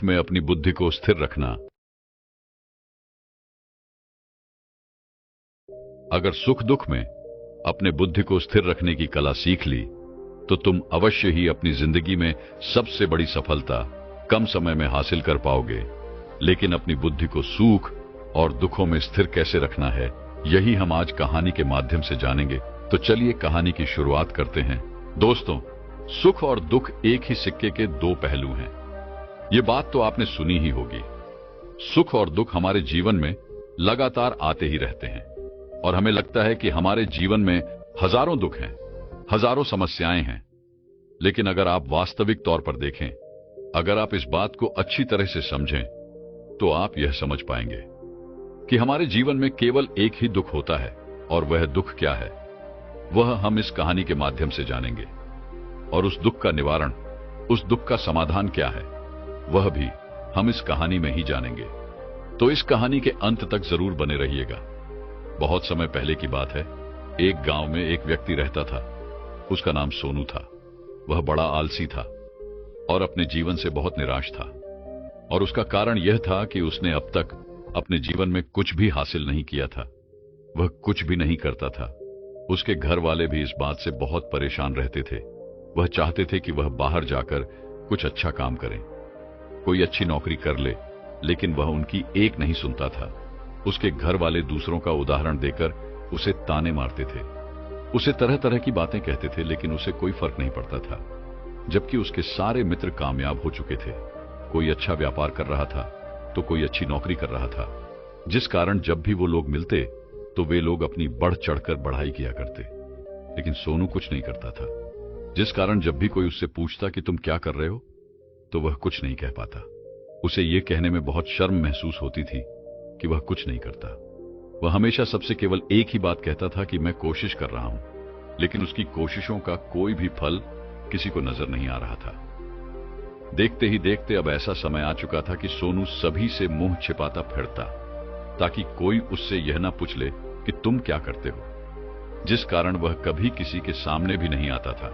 में अपनी बुद्धि को स्थिर रखना। अगर सुख दुख में अपने बुद्धि को स्थिर रखने की कला सीख ली तो तुम अवश्य ही अपनी जिंदगी में सबसे बड़ी सफलता कम समय में हासिल कर पाओगे। लेकिन अपनी बुद्धि को सुख और दुखों में स्थिर कैसे रखना है, यही हम आज कहानी के माध्यम से जानेंगे। तो चलिए कहानी की शुरुआत करते हैं। दोस्तों, सुख और दुख एक ही सिक्के के दो पहलू हैं। ये बात तो आपने सुनी ही होगी। सुख और दुख हमारे जीवन में लगातार आते ही रहते हैं और हमें लगता है कि हमारे जीवन में हजारों दुख हैं, हजारों समस्याएं हैं। लेकिन अगर आप वास्तविक तौर पर देखें, अगर आप इस बात को अच्छी तरह से समझें, तो आप यह समझ पाएंगे कि हमारे जीवन में केवल एक ही दुख होता है। और वह दुख क्या है, वह हम इस कहानी के माध्यम से जानेंगे। और उस दुख का निवारण, उस दुख का समाधान क्या है, वह भी हम इस कहानी में ही जानेंगे। तो इस कहानी के अंत तक जरूर बने रहिएगा। बहुत समय पहले की बात है। एक गांव में एक व्यक्ति रहता था। उसका नाम सोनू था। वह बड़ा आलसी था और अपने जीवन से बहुत निराश था। और उसका कारण यह था कि उसने अब तक अपने जीवन में कुछ भी हासिल नहीं किया था। वह कुछ भी नहीं करता था। उसके घर वाले भी इस बात से बहुत परेशान रहते थे। वह चाहते थे कि वह बाहर जाकर कुछ अच्छा काम करे, कोई अच्छी नौकरी कर ले, लेकिन वह उनकी एक नहीं सुनता था। उसके घर वाले दूसरों का उदाहरण देकर उसे ताने मारते थे, उसे तरह तरह की बातें कहते थे, लेकिन उसे कोई फर्क नहीं पड़ता था। जबकि उसके सारे मित्र कामयाब हो चुके थे। कोई अच्छा व्यापार कर रहा था तो कोई अच्छी नौकरी कर रहा था, जिस कारण जब भी वो लोग मिलते तो वे लोग अपनी बढ़ चढ़कर बढ़ाई किया करते। लेकिन सोनू कुछ नहीं करता था, जिस कारण जब भी कोई उससे पूछता कि तुम क्या कर रहे हो, तो वह कुछ नहीं कह पाता। उसे यह कहने में बहुत शर्म महसूस होती थी कि वह कुछ नहीं करता। वह हमेशा सबसे केवल एक ही बात कहता था कि मैं कोशिश कर रहा हूं, लेकिन उसकी कोशिशों का कोई भी फल किसी को नजर नहीं आ रहा था। देखते ही देखते अब ऐसा समय आ चुका था कि सोनू सभी से मुंह छिपाता फिरता, ताकि कोई उससे यह ना पूछ ले कि तुम क्या करते हो, जिस कारण वह कभी किसी के सामने भी नहीं आता था।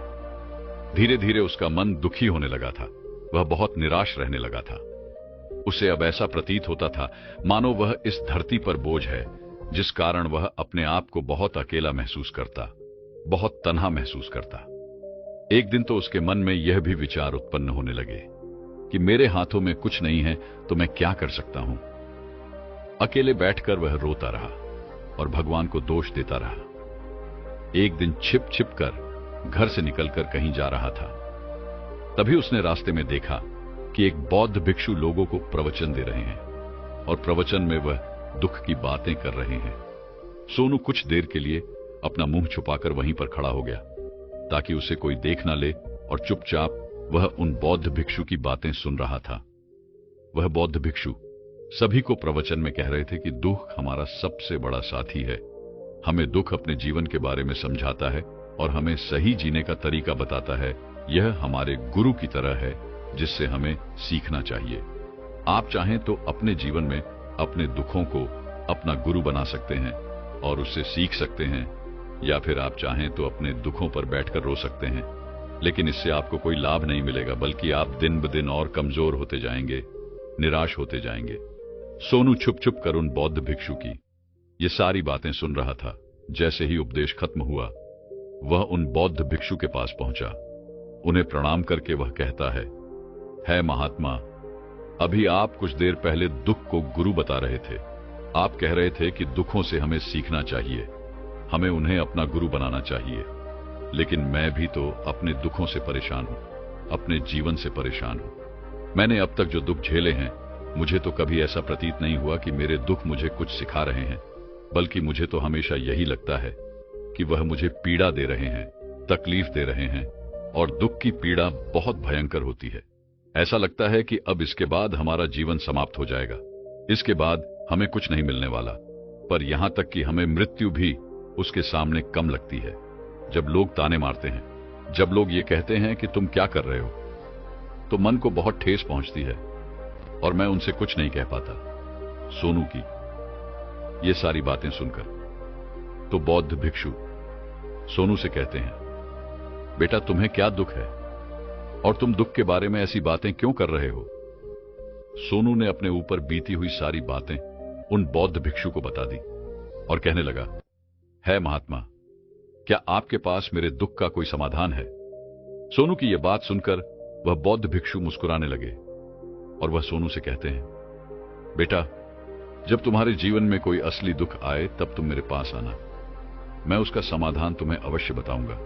धीरे धीरे उसका मन दुखी होने लगा था। वह बहुत निराश रहने लगा था। उसे अब ऐसा प्रतीत होता था मानो वह इस धरती पर बोझ है, जिस कारण वह अपने आप को बहुत अकेला महसूस करता, बहुत तन्हा महसूस करता। एक दिन तो उसके मन में यह भी विचार उत्पन्न होने लगे कि मेरे हाथों में कुछ नहीं है तो मैं क्या कर सकता हूं। अकेले बैठकर वह रोता रहा और भगवान को दोष देता रहा। एक दिन छिप छिप कर घर से निकलकर कहीं जा रहा था। तभी उसने रास्ते में देखा कि एक बौद्ध भिक्षु लोगों को प्रवचन दे रहे हैं और प्रवचन में वह दुख की बातें कर रहे हैं। सोनू कुछ देर के लिए अपना मुंह छुपाकर वहीं पर खड़ा हो गया, ताकि उसे कोई देख ना ले, और चुपचाप वह उन बौद्ध भिक्षु की बातें सुन रहा था। वह बौद्ध भिक्षु सभी को प्रवचन में कह रहे थे कि दुख हमारा सबसे बड़ा साथी है। हमें दुख अपने जीवन के बारे में समझाता है और हमें सही जीने का तरीका बताता है। यह हमारे गुरु की तरह है, जिससे हमें सीखना चाहिए। आप चाहें तो अपने जीवन में अपने दुखों को अपना गुरु बना सकते हैं और उससे सीख सकते हैं, या फिर आप चाहें तो अपने दुखों पर बैठकर रो सकते हैं। लेकिन इससे आपको कोई लाभ नहीं मिलेगा, बल्कि आप दिन ब दिन और कमजोर होते जाएंगे, निराश होते जाएंगे। सोनू छुप छुप कर उन बौद्ध भिक्षु की ये सारी बातें सुन रहा था। जैसे ही उपदेश खत्म हुआ, वह उन बौद्ध भिक्षु के पास पहुंचा। उन्हें प्रणाम करके वह कहता है महात्मा, अभी आप कुछ देर पहले दुख को गुरु बता रहे थे। आप कह रहे थे कि दुखों से हमें सीखना चाहिए, हमें उन्हें अपना गुरु बनाना चाहिए। लेकिन मैं भी तो अपने दुखों से परेशान हूं, अपने जीवन से परेशान हूं। मैंने अब तक जो दुख झेले हैं, मुझे तो कभी ऐसा प्रतीत नहीं हुआ कि मेरे दुख मुझे कुछ सिखा रहे हैं, बल्कि मुझे तो हमेशा यही लगता है कि वह मुझे पीड़ा दे रहे हैं, तकलीफ दे रहे हैं। और दुख की पीड़ा बहुत भयंकर होती है। ऐसा लगता है कि अब इसके बाद हमारा जीवन समाप्त हो जाएगा, इसके बाद हमें कुछ नहीं मिलने वाला। पर यहां तक कि हमें मृत्यु भी उसके सामने कम लगती है। जब लोग ताने मारते हैं, जब लोग ये कहते हैं कि तुम क्या कर रहे हो, तो मन को बहुत ठेस पहुंचती है और मैं उनसे कुछ नहीं कह पाता। सोनू की ये सारी बातें सुनकर तो बौद्ध भिक्षु सोनू से कहते हैं, बेटा तुम्हें क्या दुख है और तुम दुख के बारे में ऐसी बातें क्यों कर रहे हो? सोनू ने अपने ऊपर बीती हुई सारी बातें उन बौद्ध भिक्षु को बता दी और कहने लगा, है महात्मा, क्या आपके पास मेरे दुख का कोई समाधान है? सोनू की यह बात सुनकर वह बौद्ध भिक्षु मुस्कुराने लगे और वह सोनू से कहते हैं, बेटा, जब तुम्हारे जीवन में कोई असली दुख आए तब तुम मेरे पास आना, मैं उसका समाधान तुम्हें अवश्य बताऊंगा।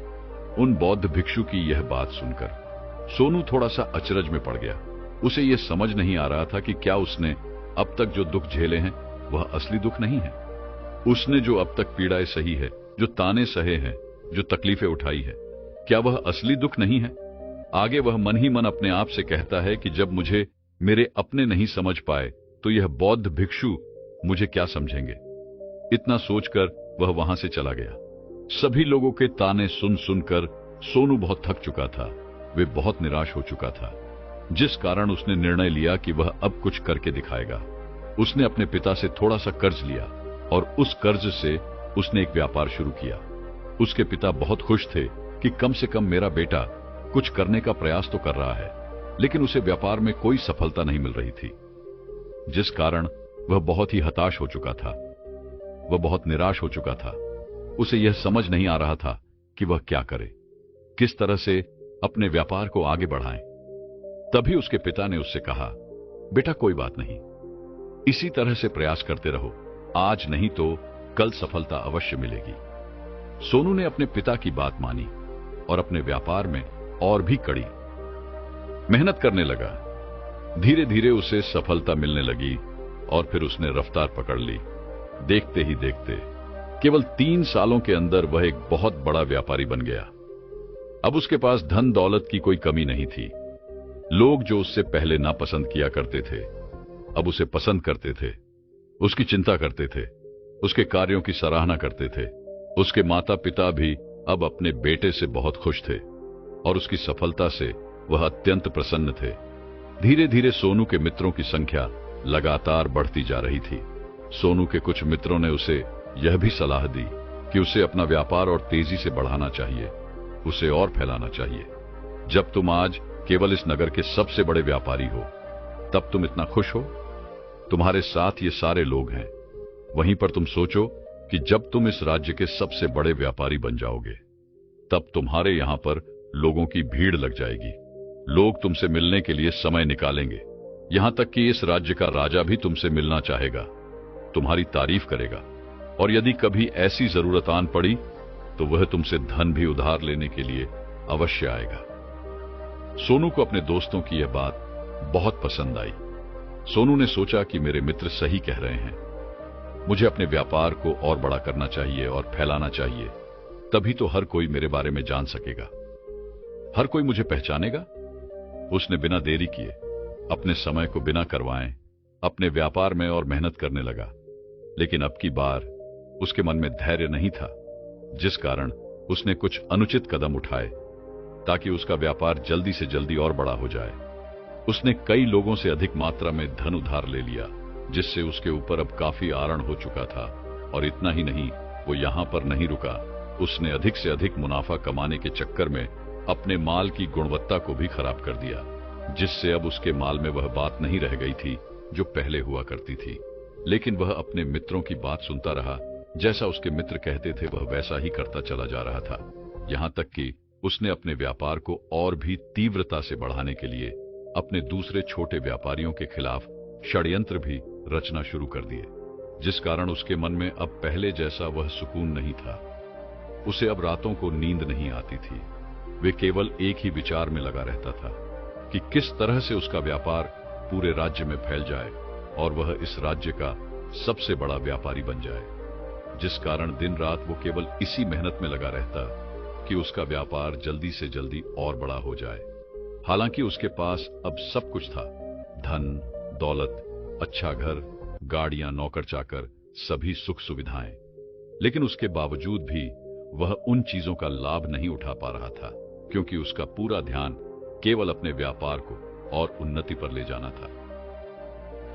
उन बौद्ध भिक्षु की यह बात सुनकर सोनू थोड़ा सा अचरज में पड़ गया। उसे यह समझ नहीं आ रहा था कि क्या उसने अब तक जो दुख झेले हैं वह असली दुख नहीं है। उसने जो अब तक पीड़ाएं सही है, जो ताने सहे हैं, जो तकलीफें उठाई है, क्या वह असली दुख नहीं है? आगे वह मन ही मन अपने आप से कहता है कि जब मुझे मेरे अपने नहीं समझ पाए तो यह बौद्ध भिक्षु मुझे क्या समझेंगे। इतना सोचकर वह वहां से चला गया। सभी लोगों के ताने सुन सुनकर सोनू बहुत थक चुका था। वे बहुत निराश हो चुका था, जिस कारण उसने निर्णय लिया कि वह अब कुछ करके दिखाएगा। उसने अपने पिता से थोड़ा सा कर्ज लिया और उस कर्ज से उसने एक व्यापार शुरू किया। उसके पिता बहुत खुश थे कि कम से कम मेरा बेटा कुछ करने का प्रयास तो कर रहा है, लेकिन उसे व्यापार में कोई सफलता नहीं मिल रही थी, जिस कारण वह बहुत ही हताश हो चुका था। वह बहुत निराश हो चुका था। उसे यह समझ नहीं आ रहा था कि वह क्या करे, किस तरह से अपने व्यापार को आगे बढ़ाएं। तभी उसके पिता ने उससे कहा, बेटा कोई बात नहीं, इसी तरह से प्रयास करते रहो, आज नहीं तो कल सफलता अवश्य मिलेगी। सोनू ने अपने पिता की बात मानी और अपने व्यापार में और भी कड़ी मेहनत करने लगा। धीरे धीरे उसे सफलता मिलने लगी और फिर उसने रफ्तार पकड़ ली। देखते ही देखते केवल 3 सालों के अंदर वह एक बहुत बड़ा व्यापारी बन गया। अब उसके पास धन दौलत की कोई कमी नहीं थी। लोग जो उससे पहले नापसंद किया करते थे, अब उसे पसंद करते थे, उसकी चिंता करते थे, उसके कार्यों की सराहना करते थे। उसके माता पिता भी अब अपने बेटे से बहुत खुश थे और उसकी सफलता से वह अत्यंत प्रसन्न थे। धीरे धीरे सोनू के मित्रों की संख्या लगातार बढ़ती जा रही थी। सोनू के कुछ मित्रों ने उसे यह भी सलाह दी कि उसे अपना व्यापार और तेजी से बढ़ाना चाहिए, उसे और फैलाना चाहिए। जब तुम आज केवल इस नगर के सबसे बड़े व्यापारी हो, तब तुम इतना खुश हो, तुम्हारे साथ ये सारे लोग हैं। वहीं पर तुम सोचो कि जब तुम इस राज्य के सबसे बड़े व्यापारी बन जाओगे, तब तुम्हारे यहां पर लोगों की भीड़ लग जाएगी। लोग तुमसे मिलने के लिए समय निकालेंगे। यहां तक कि इस राज्य का राजा भी तुमसे मिलना चाहेगा, तुम्हारी तारीफ करेगा, और यदि कभी ऐसी जरूरत आन पड़ी तो वह तुमसे धन भी उधार लेने के लिए अवश्य आएगा। सोनू को अपने दोस्तों की यह बात बहुत पसंद आई। सोनू ने सोचा कि मेरे मित्र सही कह रहे हैं, मुझे अपने व्यापार को और बड़ा करना चाहिए और फैलाना चाहिए, तभी तो हर कोई मेरे बारे में जान सकेगा, हर कोई मुझे पहचानेगा। उसने बिना देरी किए अपने समय को बिना करवाएं अपने व्यापार में और मेहनत करने लगा। लेकिन अब की बार उसके मन में धैर्य नहीं था, जिस कारण उसने कुछ अनुचित कदम उठाए ताकि उसका व्यापार जल्दी से जल्दी और बड़ा हो जाए। उसने कई लोगों से अधिक मात्रा में धन उधार ले लिया, जिससे उसके ऊपर अब काफी आरण हो चुका था। और इतना ही नहीं, वो यहां पर नहीं रुका, उसने अधिक से अधिक मुनाफा कमाने के चक्कर में अपने माल की गुणवत्ता को भी खराब कर दिया, जिससे अब उसके माल में वह बात नहीं रह गई थी जो पहले हुआ करती थी। लेकिन वह अपने मित्रों की बात सुनता रहा। जैसा उसके मित्र कहते थे वह वैसा ही करता चला जा रहा था। यहां तक कि उसने अपने व्यापार को और भी तीव्रता से बढ़ाने के लिए अपने दूसरे छोटे व्यापारियों के खिलाफ षड्यंत्र भी रचना शुरू कर दिए, जिस कारण उसके मन में अब पहले जैसा वह सुकून नहीं था। उसे अब रातों को नींद नहीं आती थी। वे केवल एक ही विचार में लगा रहता था कि किस तरह से उसका व्यापार पूरे राज्य में फैल जाए और वह इस राज्य का सबसे बड़ा व्यापारी बन जाए, जिस कारण दिन रात वो केवल इसी मेहनत में लगा रहता कि उसका व्यापार जल्दी से जल्दी और बड़ा हो जाए। हालांकि उसके पास अब सब कुछ था, धन दौलत, अच्छा घर, गाड़ियां, नौकर चाकर, सभी सुख सुविधाएं, लेकिन उसके बावजूद भी वह उन चीजों का लाभ नहीं उठा पा रहा था, क्योंकि उसका पूरा ध्यान केवल अपने व्यापार को और उन्नति पर ले जाना था।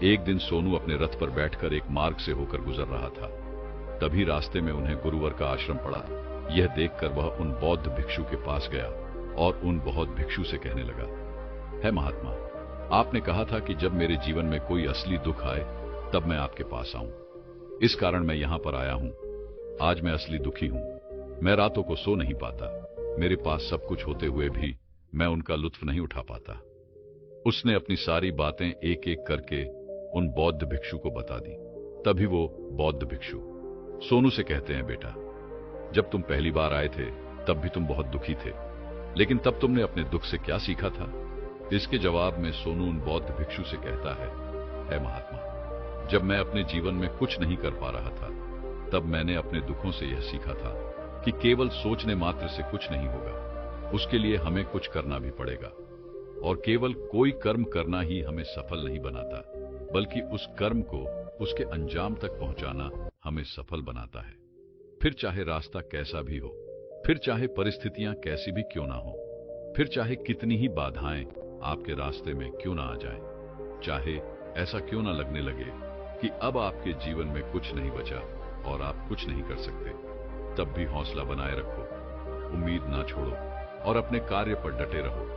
एक दिन सोनू अपने रथ पर बैठकर एक मार्ग से होकर गुजर रहा था। तभी रास्ते में उन्हें गुरुवर का आश्रम पड़ा। यह देखकर वह उन बौद्ध भिक्षु के पास गया और उन बौद्ध भिक्षु से कहने लगा, है महात्मा, आपने कहा था कि जब मेरे जीवन में कोई असली दुख आए तब मैं आपके पास आऊं। इस कारण मैं यहां पर आया हूं। आज मैं असली दुखी हूं। मैं रातों को सो नहीं पाता। मेरे पास सब कुछ होते हुए भी मैं उनका लुत्फ नहीं उठा पाता। उसने अपनी सारी बातें एक एक करके उन बौद्ध भिक्षु को बता दी। तभी वो बौद्ध भिक्षु सोनू से कहते हैं, बेटा, जब तुम पहली बार आए थे तब भी तुम बहुत दुखी थे, लेकिन तब तुमने अपने दुख से क्या सीखा था? इसके जवाब में सोनू उन बौद्ध भिक्षु से कहता है महात्मा, जब मैं अपने जीवन में कुछ नहीं कर पा रहा था तब मैंने अपने दुखों से यह सीखा था कि केवल सोचने मात्र से कुछ नहीं होगा, उसके लिए हमें कुछ करना भी पड़ेगा। और केवल कोई कर्म करना ही हमें सफल नहीं बनाता, बल्कि उस कर्म को उसके अंजाम तक पहुंचाना हमें सफल बनाता है। फिर चाहे रास्ता कैसा भी हो, फिर चाहे परिस्थितियां कैसी भी क्यों ना हो, फिर चाहे कितनी ही बाधाएं आपके रास्ते में क्यों ना आ जाएं, चाहे ऐसा क्यों ना लगने लगे कि अब आपके जीवन में कुछ नहीं बचा और आप कुछ नहीं कर सकते, तब भी हौसला बनाए रखो, उम्मीद ना छोड़ो और अपने कार्य पर डटे रहो।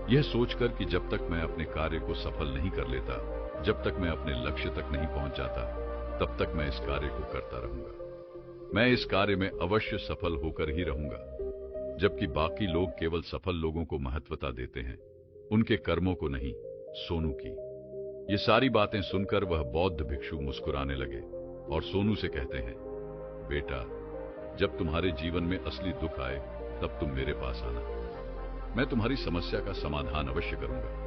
यह सोचकर कि जब तक मैं अपने कार्य को सफल नहीं कर लेता, जब तक मैं अपने लक्ष्य तक नहीं पहुंच जाता, तब तक मैं इस कार्य को करता रहूंगा। मैं इस कार्य में अवश्य सफल होकर ही रहूंगा। जबकि बाकी लोग केवल सफल लोगों को महत्वता देते हैं, उनके कर्मों को नहीं। सोनू की ये सारी बातें सुनकर वह बौद्ध भिक्षु मुस्कुराने लगे और सोनू से कहते हैं, बेटा, जब तुम्हारे जीवन में असली दुख आए तब तुम मेरे पास आना, मैं तुम्हारी समस्या का समाधान अवश्य करूंगा।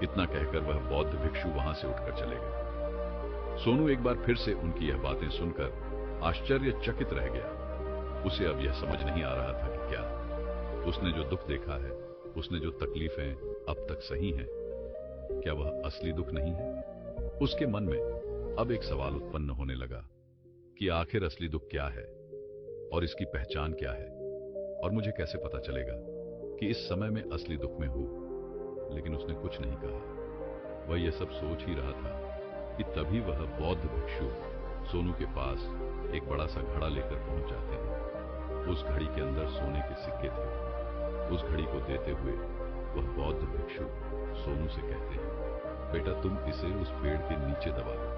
इतना कहकर वह बौद्ध भिक्षु वहां से उठकर चले गए। सोनू एक बार फिर से उनकी यह बातें सुनकर आश्चर्यचकित रह गया। उसे अब यह समझ नहीं आ रहा था कि क्या उसने जो दुख देखा है, उसने जो तकलीफें अब तक सही हैं, क्या वह असली दुख नहीं है? उसके मन में अब एक सवाल उत्पन्न होने लगा कि आखिर असली दुख क्या है और इसकी पहचान क्या है, और मुझे कैसे पता चलेगा कि इस समय में असली दुख में हूं। लेकिन उसने कुछ नहीं कहा। वह यह सब सोच ही रहा था कि तभी वह बौद्ध भिक्षु सोनू के पास एक बड़ा सा घड़ा लेकर पहुंच जाते हैं। उस घड़ी के अंदर सोने के सिक्के थे। उस घड़ी को देते हुए वह बौद्ध भिक्षु सोनू से कहते हैं, बेटा, तुम इसे उस पेड़ के नीचे दबा दो,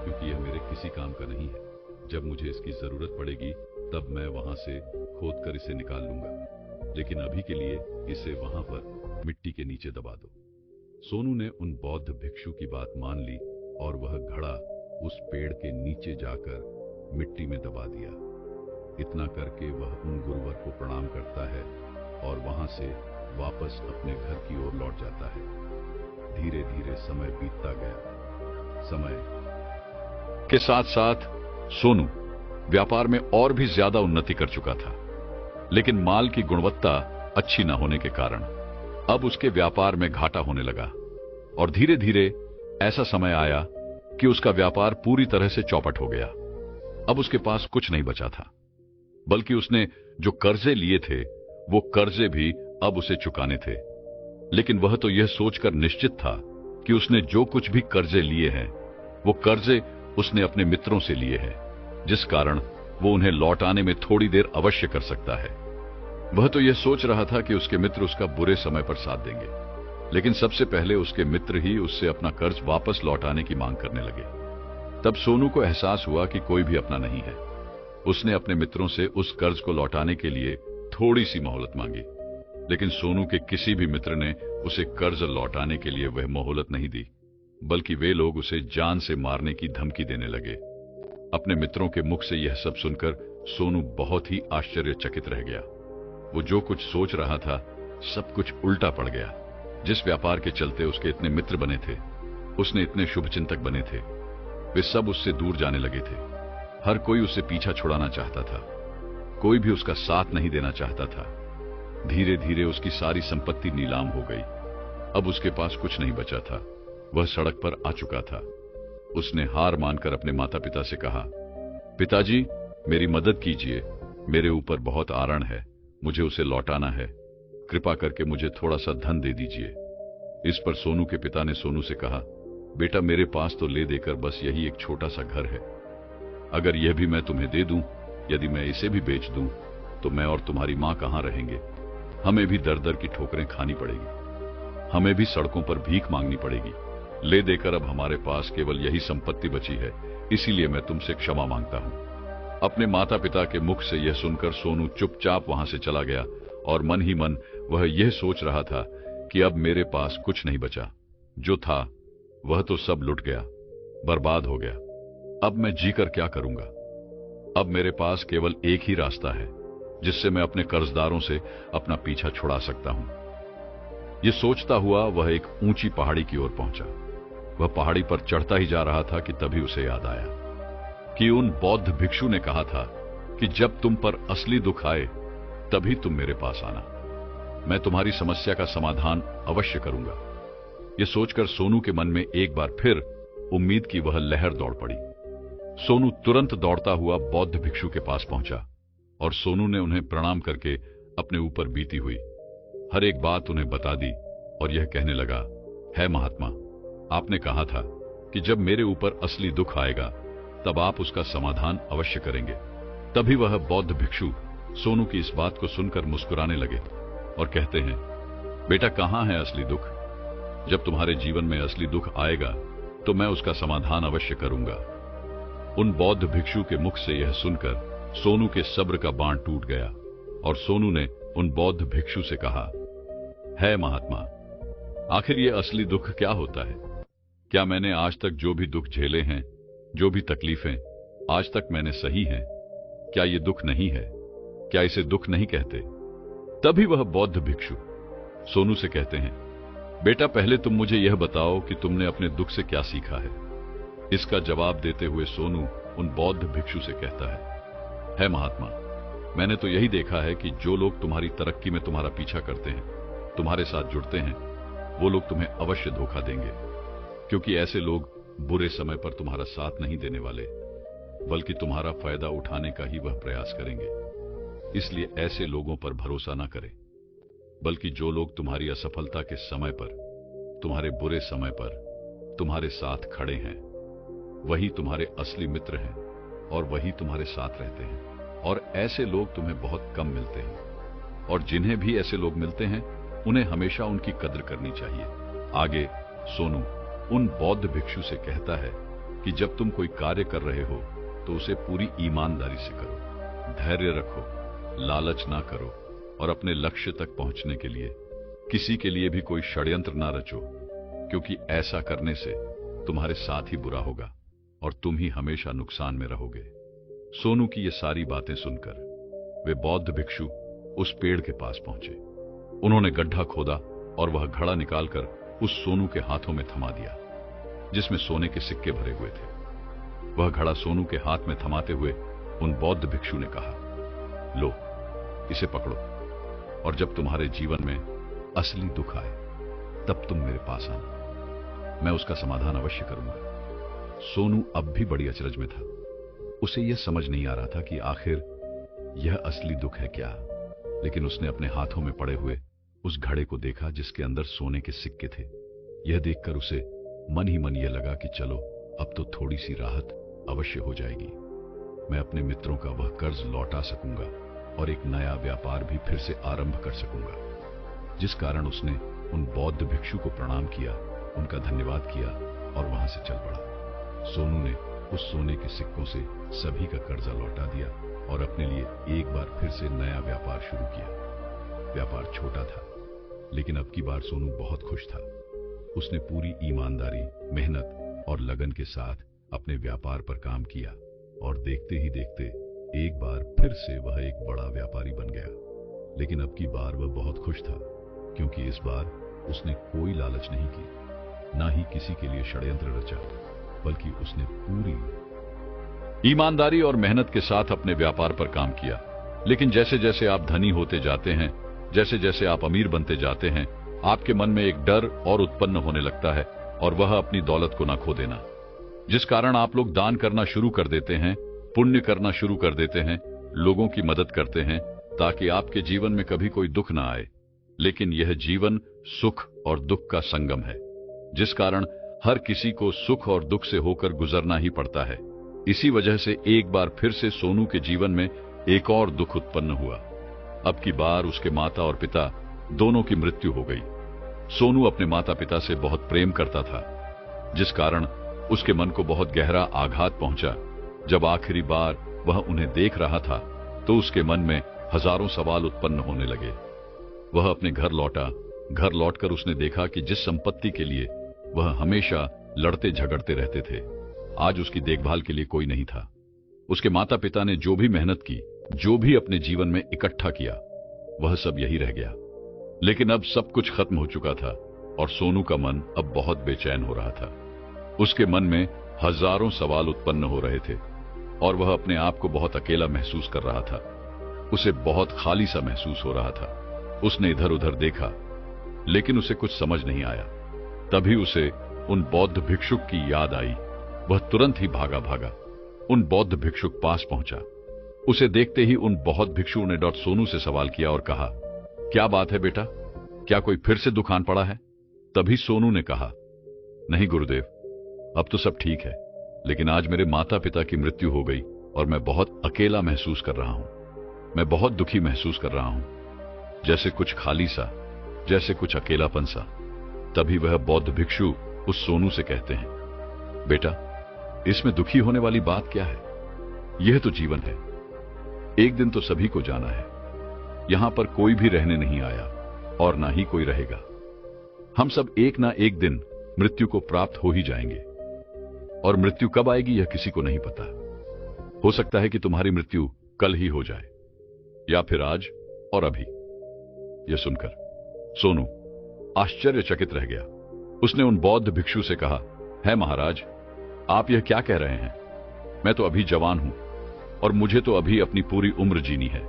क्योंकि यह मेरे किसी काम का नहीं है। जब मुझे इसकी जरूरत पड़ेगी तब मैं वहां से खोद कर इसे निकाल लूंगा, लेकिन अभी के लिए इसे वहां पर मिट्टी के नीचे दबा दो। सोनू ने उन बौद्ध भिक्षु की बात मान ली और वह घड़ा उस पेड़ के नीचे जाकर मिट्टी में दबा दिया। इतना करके वह उन गुरुवर को प्रणाम करता है और वहां से वापस अपने घर की ओर लौट जाता है। धीरे धीरे समय बीतता गया। समय के साथ साथ सोनू व्यापार में और भी ज्यादा उन्नति कर चुका था, लेकिन माल की गुणवत्ता अच्छी न होने के कारण अब उसके व्यापार में घाटा होने लगा। और धीरे धीरे ऐसा समय आया कि उसका व्यापार पूरी तरह से चौपट हो गया। अब उसके पास कुछ नहीं बचा था, बल्कि उसने जो कर्जे लिए थे वो कर्जे भी अब उसे चुकाने थे। लेकिन वह तो यह सोचकर निश्चित था कि उसने जो कुछ भी कर्जे लिए हैं वो कर्जे उसने अपने मित्रों से लिए हैं, जिस कारण वो उन्हें लौटाने में थोड़ी देर अवश्य कर सकता है। वह तो यह सोच रहा था कि उसके मित्र उसका बुरे समय पर साथ देंगे, लेकिन सबसे पहले उसके मित्र ही उससे अपना कर्ज वापस लौटाने की मांग करने लगे। तब सोनू को एहसास हुआ कि कोई भी अपना नहीं है। उसने अपने मित्रों से उस कर्ज को लौटाने के लिए थोड़ी सी मोहलत मांगी, लेकिन सोनू के किसी भी मित्र ने उसे कर्ज लौटाने के लिए वह मोहलत नहीं दी, बल्कि वे लोग उसे जान से मारने की धमकी देने लगे। अपने मित्रों के मुख से यह सब सुनकर सोनू बहुत ही आश्चर्यचकित रह गया। वो जो कुछ सोच रहा था सब कुछ उल्टा पड़ गया। जिस व्यापार के चलते उसके इतने मित्र बने थे, उसने इतने शुभचिंतक बने थे, वे सब उससे दूर जाने लगे थे। हर कोई उससे पीछा छुड़ाना चाहता था, कोई भी उसका साथ नहीं देना चाहता था। धीरे धीरे उसकी सारी संपत्ति नीलाम हो गई। अब उसके पास कुछ नहीं बचा था। वह सड़क पर आ चुका था। उसने हार मानकर अपने माता पिता से कहा, पिताजी, मेरी मदद कीजिए, मेरे ऊपर बहुत आरण है, मुझे उसे लौटाना है, कृपा करके मुझे थोड़ा सा धन दे दीजिए। इस पर सोनू के पिता ने सोनू से कहा, बेटा, मेरे पास तो ले देकर बस यही एक छोटा सा घर है। अगर यह भी मैं तुम्हें दे दूं, यदि मैं इसे भी बेच दूं, तो मैं और तुम्हारी मां कहां रहेंगे? हमें भी दर दर की ठोकरें खानी पड़ेगी। हमें भी सड़कों पर भीख मांगनी पड़ेगी। ले देकर अब हमारे पास केवल यही संपत्ति बची है, इसीलिए मैं तुमसे क्षमा मांगता हूं। अपने माता पिता के मुख से यह सुनकर सोनू चुपचाप वहां से चला गया और मन ही मन वह यह सोच रहा था कि अब मेरे पास कुछ नहीं बचा। जो था वह तो सब लुट गया, बर्बाद हो गया। अब मैं जीकर क्या करूंगा? अब मेरे पास केवल एक ही रास्ता है जिससे मैं अपने कर्जदारों से अपना पीछा छुड़ा सकता हूं। यह सोचता हुआ वह एक ऊंची पहाड़ी की ओर पहुंचा। वह पहाड़ी पर चढ़ता ही जा रहा था कि तभी उसे याद आया कि उन बौद्ध भिक्षु ने कहा था कि जब तुम पर असली दुख आए तभी तुम मेरे पास आना, मैं तुम्हारी समस्या का समाधान अवश्य करूंगा। यह सोचकर सोनू के मन में एक बार फिर उम्मीद की वह लहर दौड़ पड़ी। सोनू तुरंत दौड़ता हुआ बौद्ध भिक्षु के पास पहुंचा और सोनू ने उन्हें प्रणाम करके अपने ऊपर बीती हुई हर एक बात उन्हें बता दी और यह कहने लगा, है महात्मा, आपने कहा था कि जब मेरे ऊपर असली दुख आएगा तब आप उसका समाधान अवश्य करेंगे। तभी वह बौद्ध भिक्षु सोनू की इस बात को सुनकर मुस्कुराने लगे और कहते हैं, बेटा, कहां है असली दुख? जब तुम्हारे जीवन में असली दुख आएगा तो मैं उसका समाधान अवश्य करूंगा। उन बौद्ध भिक्षु के मुख से यह सुनकर सोनू के सब्र का बांध टूट गया और सोनू ने उन बौद्ध भिक्षु से कहा, है महात्मा, आखिर ये असली दुख क्या होता है? क्या मैंने आज तक जो भी दुख झेले हैं, जो भी तकलीफें आज तक मैंने सही हैं, क्या ये दुख नहीं है? क्या इसे दुख नहीं कहते? तभी वह बौद्ध भिक्षु सोनू से कहते हैं, बेटा, पहले तुम मुझे यह बताओ कि तुमने अपने दुख से क्या सीखा है। इसका जवाब देते हुए सोनू उन बौद्ध भिक्षु से कहता है महात्मा, मैंने तो यही देखा है कि जो लोग तुम्हारी तरक्की में तुम्हारा पीछा करते हैं, तुम्हारे साथ जुड़ते हैं, वो लोग तुम्हें अवश्य धोखा देंगे, क्योंकि ऐसे लोग बुरे समय पर तुम्हारा साथ नहीं देने वाले, बल्कि तुम्हारा फायदा उठाने का ही वह प्रयास करेंगे। इसलिए ऐसे लोगों पर भरोसा न करें, बल्कि जो लोग तुम्हारी असफलता के समय पर, तुम्हारे बुरे समय पर तुम्हारे साथ खड़े हैं, वही तुम्हारे असली मित्र हैं और वही तुम्हारे साथ रहते हैं। और ऐसे लोग तुम्हें बहुत कम मिलते हैं, और जिन्हें भी ऐसे लोग मिलते हैं उन्हें हमेशा उनकी कद्र करनी चाहिए। आगे सोनू उन बौद्ध भिक्षु से कहता है कि जब तुम कोई कार्य कर रहे हो तो उसे पूरी ईमानदारी से करो, धैर्य रखो, लालच ना करो और अपने लक्ष्य तक पहुंचने के लिए किसी के लिए भी कोई षड्यंत्र ना रचो, क्योंकि ऐसा करने से तुम्हारे साथ ही बुरा होगा और तुम ही हमेशा नुकसान में रहोगे। सोनू की ये सारी बातें सुनकर वे बौद्ध भिक्षु उस पेड़ के पास पहुंचे। उन्होंने गड्ढा खोदा और वह घड़ा निकालकर उस सोनू के हाथों में थमा दिया, जिसमें सोने के सिक्के भरे हुए थे। वह घड़ा सोनू के हाथ में थमाते हुए उन बौद्ध भिक्षु ने कहा, लो, इसे पकड़ो, और जब तुम्हारे जीवन में असली दुख आए तब तुम मेरे पास आना, मैं उसका समाधान अवश्य करूंगा। सोनू अब भी बड़ी अचरज में था। उसे यह समझ नहीं आ रहा था कि आखिर यह असली दुख है क्या, लेकिन उसने अपने हाथों में पड़े हुए उस घड़े को देखा जिसके अंदर सोने के सिक्के थे। यह देखकर उसे मन ही मन यह लगा कि चलो, अब तो थोड़ी सी राहत अवश्य हो जाएगी। मैं अपने मित्रों का वह कर्ज लौटा सकूंगा और एक नया व्यापार भी फिर से आरंभ कर सकूंगा। जिस कारण उसने उन बौद्ध भिक्षु को प्रणाम किया, उनका धन्यवाद किया और वहां से चल पड़ा। सोनू ने उस सोने के सिक्कों से सभी का कर्जा लौटा दिया और अपने लिए एक बार फिर से नया व्यापार शुरू किया। व्यापार छोटा था, लेकिन अब की बार सोनू बहुत खुश था। उसने पूरी ईमानदारी, मेहनत और लगन के साथ अपने व्यापार पर काम किया और देखते ही देखते एक बार फिर से वह एक बड़ा व्यापारी बन गया। लेकिन अब की बार वह बहुत खुश था, क्योंकि इस बार उसने कोई लालच नहीं की, ना ही किसी के लिए षड्यंत्र रचा, बल्कि उसने पूरी ईमानदारी और मेहनत के साथ अपने व्यापार पर काम किया। लेकिन जैसे जैसे आप धनी होते जाते हैं, जैसे जैसे आप अमीर बनते जाते हैं, आपके मन में एक डर और उत्पन्न होने लगता है, और वह अपनी दौलत को ना खो देना, जिस कारण आप लोग दान करना शुरू कर देते हैं, पुण्य करना शुरू कर देते हैं, लोगों की मदद करते हैं, ताकि आपके जीवन में कभी कोई दुख ना आए। लेकिन यह जीवन सुख और दुख का संगम है, जिस कारण हर किसी को सुख और दुख से होकर गुजरना ही पड़ता है। इसी वजह से एक बार फिर से सोनू के जीवन में एक और दुख उत्पन्न हुआ। अब की बार उसके माता और पिता दोनों की मृत्यु हो गई। सोनू अपने माता पिता से बहुत प्रेम करता था, जिस कारण उसके मन को बहुत गहरा आघात पहुंचा। जब आखिरी बार वह उन्हें देख रहा था तो उसके मन में हजारों सवाल उत्पन्न होने लगे। वह अपने घर लौटा। घर लौटकर उसने देखा कि जिस संपत्ति के लिए वह हमेशा लड़ते झगड़ते रहते थे, आज उसकी देखभाल के लिए कोई नहीं था। उसके माता पिता ने जो भी मेहनत की, जो भी अपने जीवन में इकट्ठा किया, वह सब यही रह गया। लेकिन अब सब कुछ खत्म हो चुका था और सोनू का मन अब बहुत बेचैन हो रहा था। उसके मन में हजारों सवाल उत्पन्न हो रहे थे और वह अपने आप को बहुत अकेला महसूस कर रहा था। उसे बहुत खाली सा महसूस हो रहा था। उसने इधर उधर देखा, लेकिन उसे कुछ समझ नहीं आया। तभी उसे उन बौद्ध भिक्षुक की याद आई। वह तुरंत ही भागा भागा उन बौद्ध भिक्षुक पास पहुंचा। उसे देखते ही उन बौद्ध भिक्षुओं ने डॉक्टर सोनू से सवाल किया और कहा, क्या बात है बेटा, क्या कोई फिर से दुखान पड़ा है? तभी सोनू ने कहा, नहीं गुरुदेव, अब तो सब ठीक है, लेकिन आज मेरे माता पिता की मृत्यु हो गई और मैं बहुत अकेला महसूस कर रहा हूं। मैं बहुत दुखी महसूस कर रहा हूं, जैसे कुछ खाली सा, जैसे कुछ अकेलापन सा। तभी वह बौद्ध भिक्षु उस सोनू से कहते हैं, बेटा, इसमें दुखी होने वाली बात क्या है? यह तो जीवन है। एक दिन तो सभी को जाना है। यहां पर कोई भी रहने नहीं आया और ना ही कोई रहेगा। हम सब एक ना एक दिन मृत्यु को प्राप्त हो ही जाएंगे, और मृत्यु कब आएगी यह किसी को नहीं पता। हो सकता है कि तुम्हारी मृत्यु कल ही हो जाए, या फिर आज और अभी। यह सुनकर सोनू आश्चर्यचकित रह गया। उसने उन बौद्ध भिक्षु से कहा, है महाराज, आप यह क्या कह रहे हैं? मैं तो अभी जवान हूं और मुझे तो अभी अपनी पूरी उम्र जीनी है।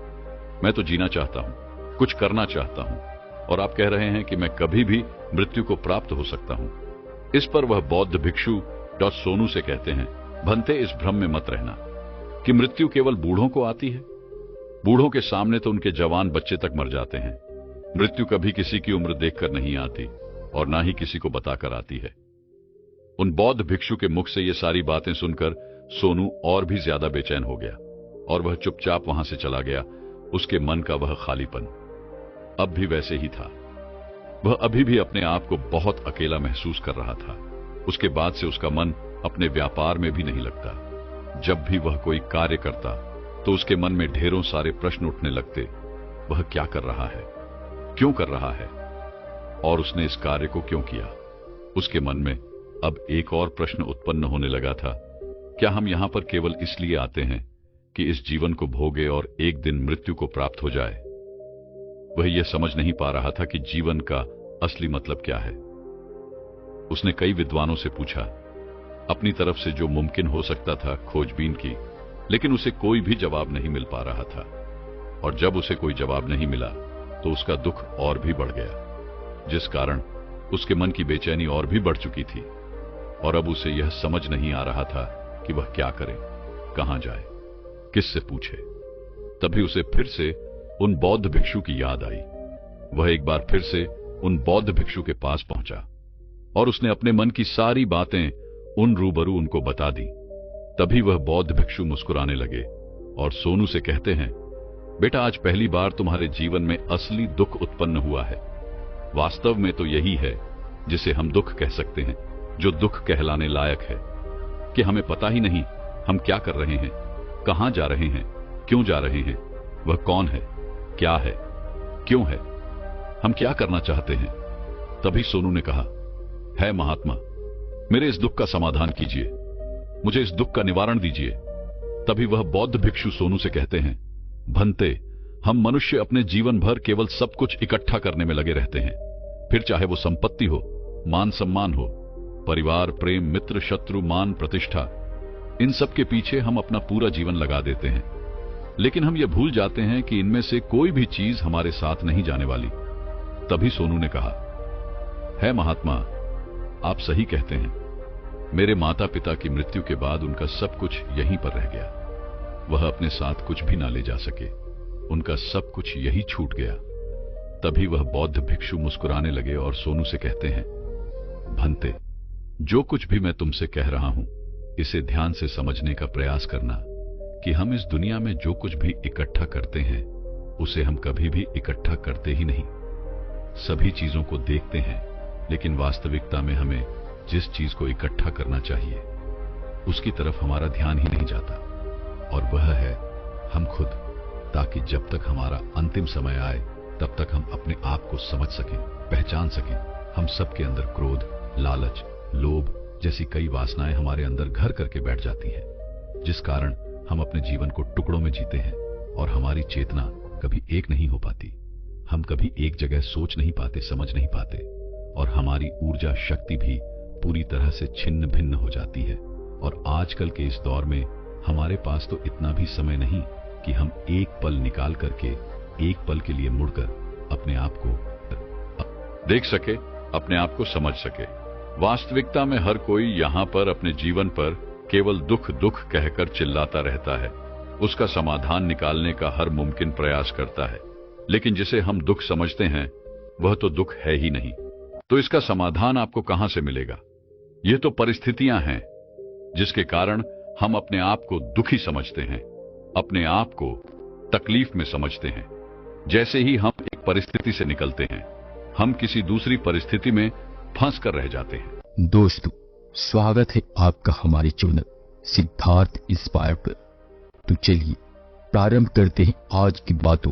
मैं तो जीना चाहता हूं, कुछ करना चाहता हूं, और आप कह रहे हैं कि मैं कभी भी मृत्यु को प्राप्त हो सकता हूं। इस पर वह बौद्ध भिक्षु डॉक्टर सोनू से कहते हैं, भंते, इस भ्रम में मत रहना कि मृत्यु केवल बूढ़ों को आती है। बूढ़ों के सामने तो उनके जवान बच्चे तक मर जाते हैं। मृत्यु कभी किसी की उम्र देखकर नहीं आती और ना ही किसी को बताकर आती है। उन बौद्ध भिक्षु के मुख से ये सारी बातें सुनकर सोनू और भी ज्यादा बेचैन हो गया और वह चुपचाप वहां से चला गया। उसके मन का वह खालीपन अब भी वैसे ही था। वह अभी भी अपने आप को बहुत अकेला महसूस कर रहा था। उसके बाद से उसका मन अपने व्यापार में भी नहीं लगता। जब भी वह कोई कार्य करता तो उसके मन में ढेरों सारे प्रश्न उठने लगते। वह क्या कर रहा है, क्यों कर रहा है, और उसने इस कार्य को क्यों किया? उसके मन में अब एक और प्रश्न उत्पन्न होने लगा था, क्या हम यहां पर केवल इसलिए आते हैं कि इस जीवन को भोगे और एक दिन मृत्यु को प्राप्त हो जाए? वह यह समझ नहीं पा रहा था कि जीवन का असली मतलब क्या है। उसने कई विद्वानों से पूछा, अपनी तरफ से जो मुमकिन हो सकता था खोजबीन की, लेकिन उसे कोई भी जवाब नहीं मिल पा रहा था। और जब उसे कोई जवाब नहीं मिला तो उसका दुख और भी बढ़ गया, जिस कारण उसके मन की बेचैनी और भी बढ़ चुकी थी। और अब उसे यह समझ नहीं आ रहा था कि वह क्या करे, कहां जाए, किससे पूछे। तभी उसे फिर से उन बौद्ध भिक्षु की याद आई। वह एक बार फिर से उन बौद्ध भिक्षु के पास पहुंचा और उसने अपने मन की सारी बातें उन रूबरू उनको बता दी। तभी वह बौद्ध भिक्षु मुस्कुराने लगे और सोनू से कहते हैं, बेटा, आज पहली बार तुम्हारे जीवन में असली दुख उत्पन्न हुआ है। वास्तव में तो यही है जिसे हम दुख कह सकते हैं, जो दुख कहलाने लायक है, कि हमें पता ही नहीं हम क्या कर रहे हैं, कहां जा रहे हैं, क्यों जा रहे हैं, वह कौन है, क्या है, क्यों है, हम क्या करना चाहते हैं। तभी सोनू ने कहा, है महात्मा, मेरे इस दुख का समाधान कीजिए, मुझे इस दुख का निवारण दीजिए। तभी वह बौद्ध भिक्षु सोनू से कहते हैं, भंते, हम मनुष्य अपने जीवन भर केवल सब कुछ इकट्ठा करने में लगे रहते हैं, फिर चाहे वो संपत्ति हो, मान सम्मान हो, परिवार, प्रेम, मित्र, शत्रु, मान, प्रतिष्ठा, इन सब के पीछे हम अपना पूरा जीवन लगा देते हैं। लेकिन हम ये भूल जाते हैं कि इनमें से कोई भी चीज हमारे साथ नहीं जाने वाली। तभी सोनू ने कहा, है महात्मा, आप सही कहते हैं। मेरे माता पिता की मृत्यु के बाद उनका सब कुछ यहीं पर रह गया। वह अपने साथ कुछ भी ना ले जा सके, उनका सब कुछ यही छूट गया। तभी वह बौद्ध भिक्षु मुस्कुराने लगे और सोनू से कहते हैं, भंते, जो कुछ भी मैं तुमसे कह रहा हूं, इसे ध्यान से समझने का प्रयास करना कि हम इस दुनिया में जो कुछ भी इकट्ठा करते हैं उसे हम कभी भी इकट्ठा करते ही नहीं। सभी चीजों को देखते हैं, लेकिन वास्तविकता में हमें जिस चीज को इकट्ठा करना चाहिए उसकी तरफ हमारा ध्यान ही नहीं जाता, और वह है हम खुद, ताकि जब तक हमारा अंतिम समय आए तब तक हम अपने आप को समझ सकें, पहचान सकें। हम सबके अंदर क्रोध, लालच, लोभ जैसी कई वासनाएं हमारे अंदर घर करके बैठ जाती हैं, जिस कारण हम अपने जीवन को टुकड़ों में जीते हैं और हमारी चेतना कभी एक नहीं हो पाती। हम कभी एक जगह सोच नहीं पाते, समझ नहीं पाते, और हमारी ऊर्जा शक्ति भी पूरी तरह से छिन्न भिन्न हो जाती है। और आजकल के इस दौर में हमारे पास तो इतना भी समय नहीं कि हम एक पल निकाल करके एक पल के लिए मुड़कर अपने आप को देख सके, अपने आप को समझ सके। वास्तविकता में हर कोई यहाँ पर अपने जीवन पर केवल दुख दुख कहकर चिल्लाता रहता है, उसका समाधान निकालने का हर मुमकिन प्रयास करता है, लेकिन जिसे हम दुख समझते हैं वह तो दुख है ही नहीं। तो इसका समाधान आपको कहां से मिलेगा? ये तो परिस्थितियां हैं जिसके कारण हम अपने आप को दुखी समझते हैं, अपने आप को तकलीफ में समझते हैं। जैसे ही हम एक परिस्थिति से निकलते हैं, हम किसी दूसरी परिस्थिति में फंस कर रह जाते हैं। दोस्तों, स्वागत है आपका हमारे चैनल सिद्धार्थ इंस्पायर पर। तो चलिए प्रारंभ करते हैं आज की बातों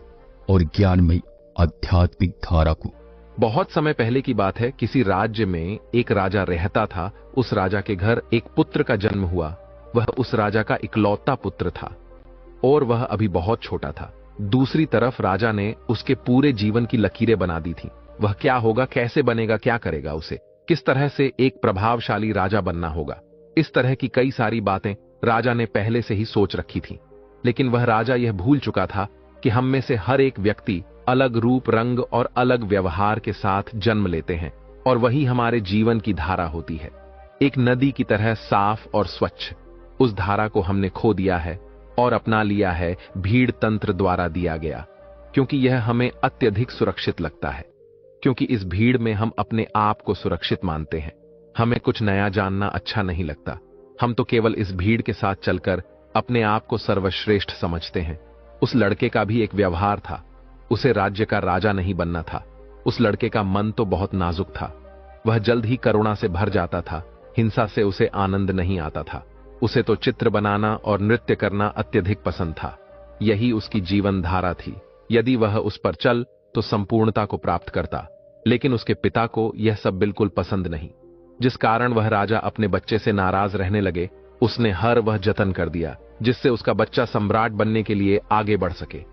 और ज्ञानमयी आध्यात्मिक धारा को। बहुत समय पहले की बात है। किसी राज्य में एक राजा रहता था। उस राजा के घर एक पुत्र का जन्म हुआ। वह उस राजा का इकलौता पुत्र था और वह अभी बहुत छोटा था। दूसरी तरफ राजा ने उसके पूरे जीवन की लकीरें बना दी थी। वह क्या होगा, कैसे बनेगा, क्या करेगा, उसे किस तरह से एक प्रभावशाली राजा बनना होगा, इस तरह की कई सारी बातें राजा ने पहले से ही सोच रखी थी। लेकिन वह राजा यह भूल चुका था कि हम में से हर एक व्यक्ति अलग रूप, रंग और अलग व्यवहार के साथ जन्म लेते हैं, और वही हमारे जीवन की धारा होती है, एक नदी की तरह साफ और स्वच्छ। उस धारा को हमने खो दिया है और अपना लिया है भीड़ तंत्र द्वारा दिया गया, क्योंकि यह हमें अत्यधिक सुरक्षित लगता है। क्योंकि इस भीड़ में हम अपने आप को सुरक्षित मानते हैं। हमें कुछ नया जानना अच्छा नहीं लगता। हम तो केवल इस भीड़ के साथ चलकर अपने आप को सर्वश्रेष्ठ समझते हैं। उस लड़के का भी एक व्यवहार था। उसे राज्य का राजा नहीं बनना था। उस लड़के का मन तो बहुत नाजुक था। वह जल्द ही करुणा से भर जाता था। हिंसा से उसे आनंद नहीं आता था। उसे तो चित्र बनाना और नृत्य करना अत्यधिक पसंद था। यही उसकी जीवन धारा थी। यदि वह उस पर चल तो संपूर्णता को प्राप्त करता। लेकिन उसके पिता को यह सब बिल्कुल पसंद नहीं, जिस कारण वह राजा अपने बच्चे से नाराज रहने लगे। उसने हर वह जतन कर दिया जिससे उसका बच्चा सम्राट बनने के लिए आगे बढ़ सके,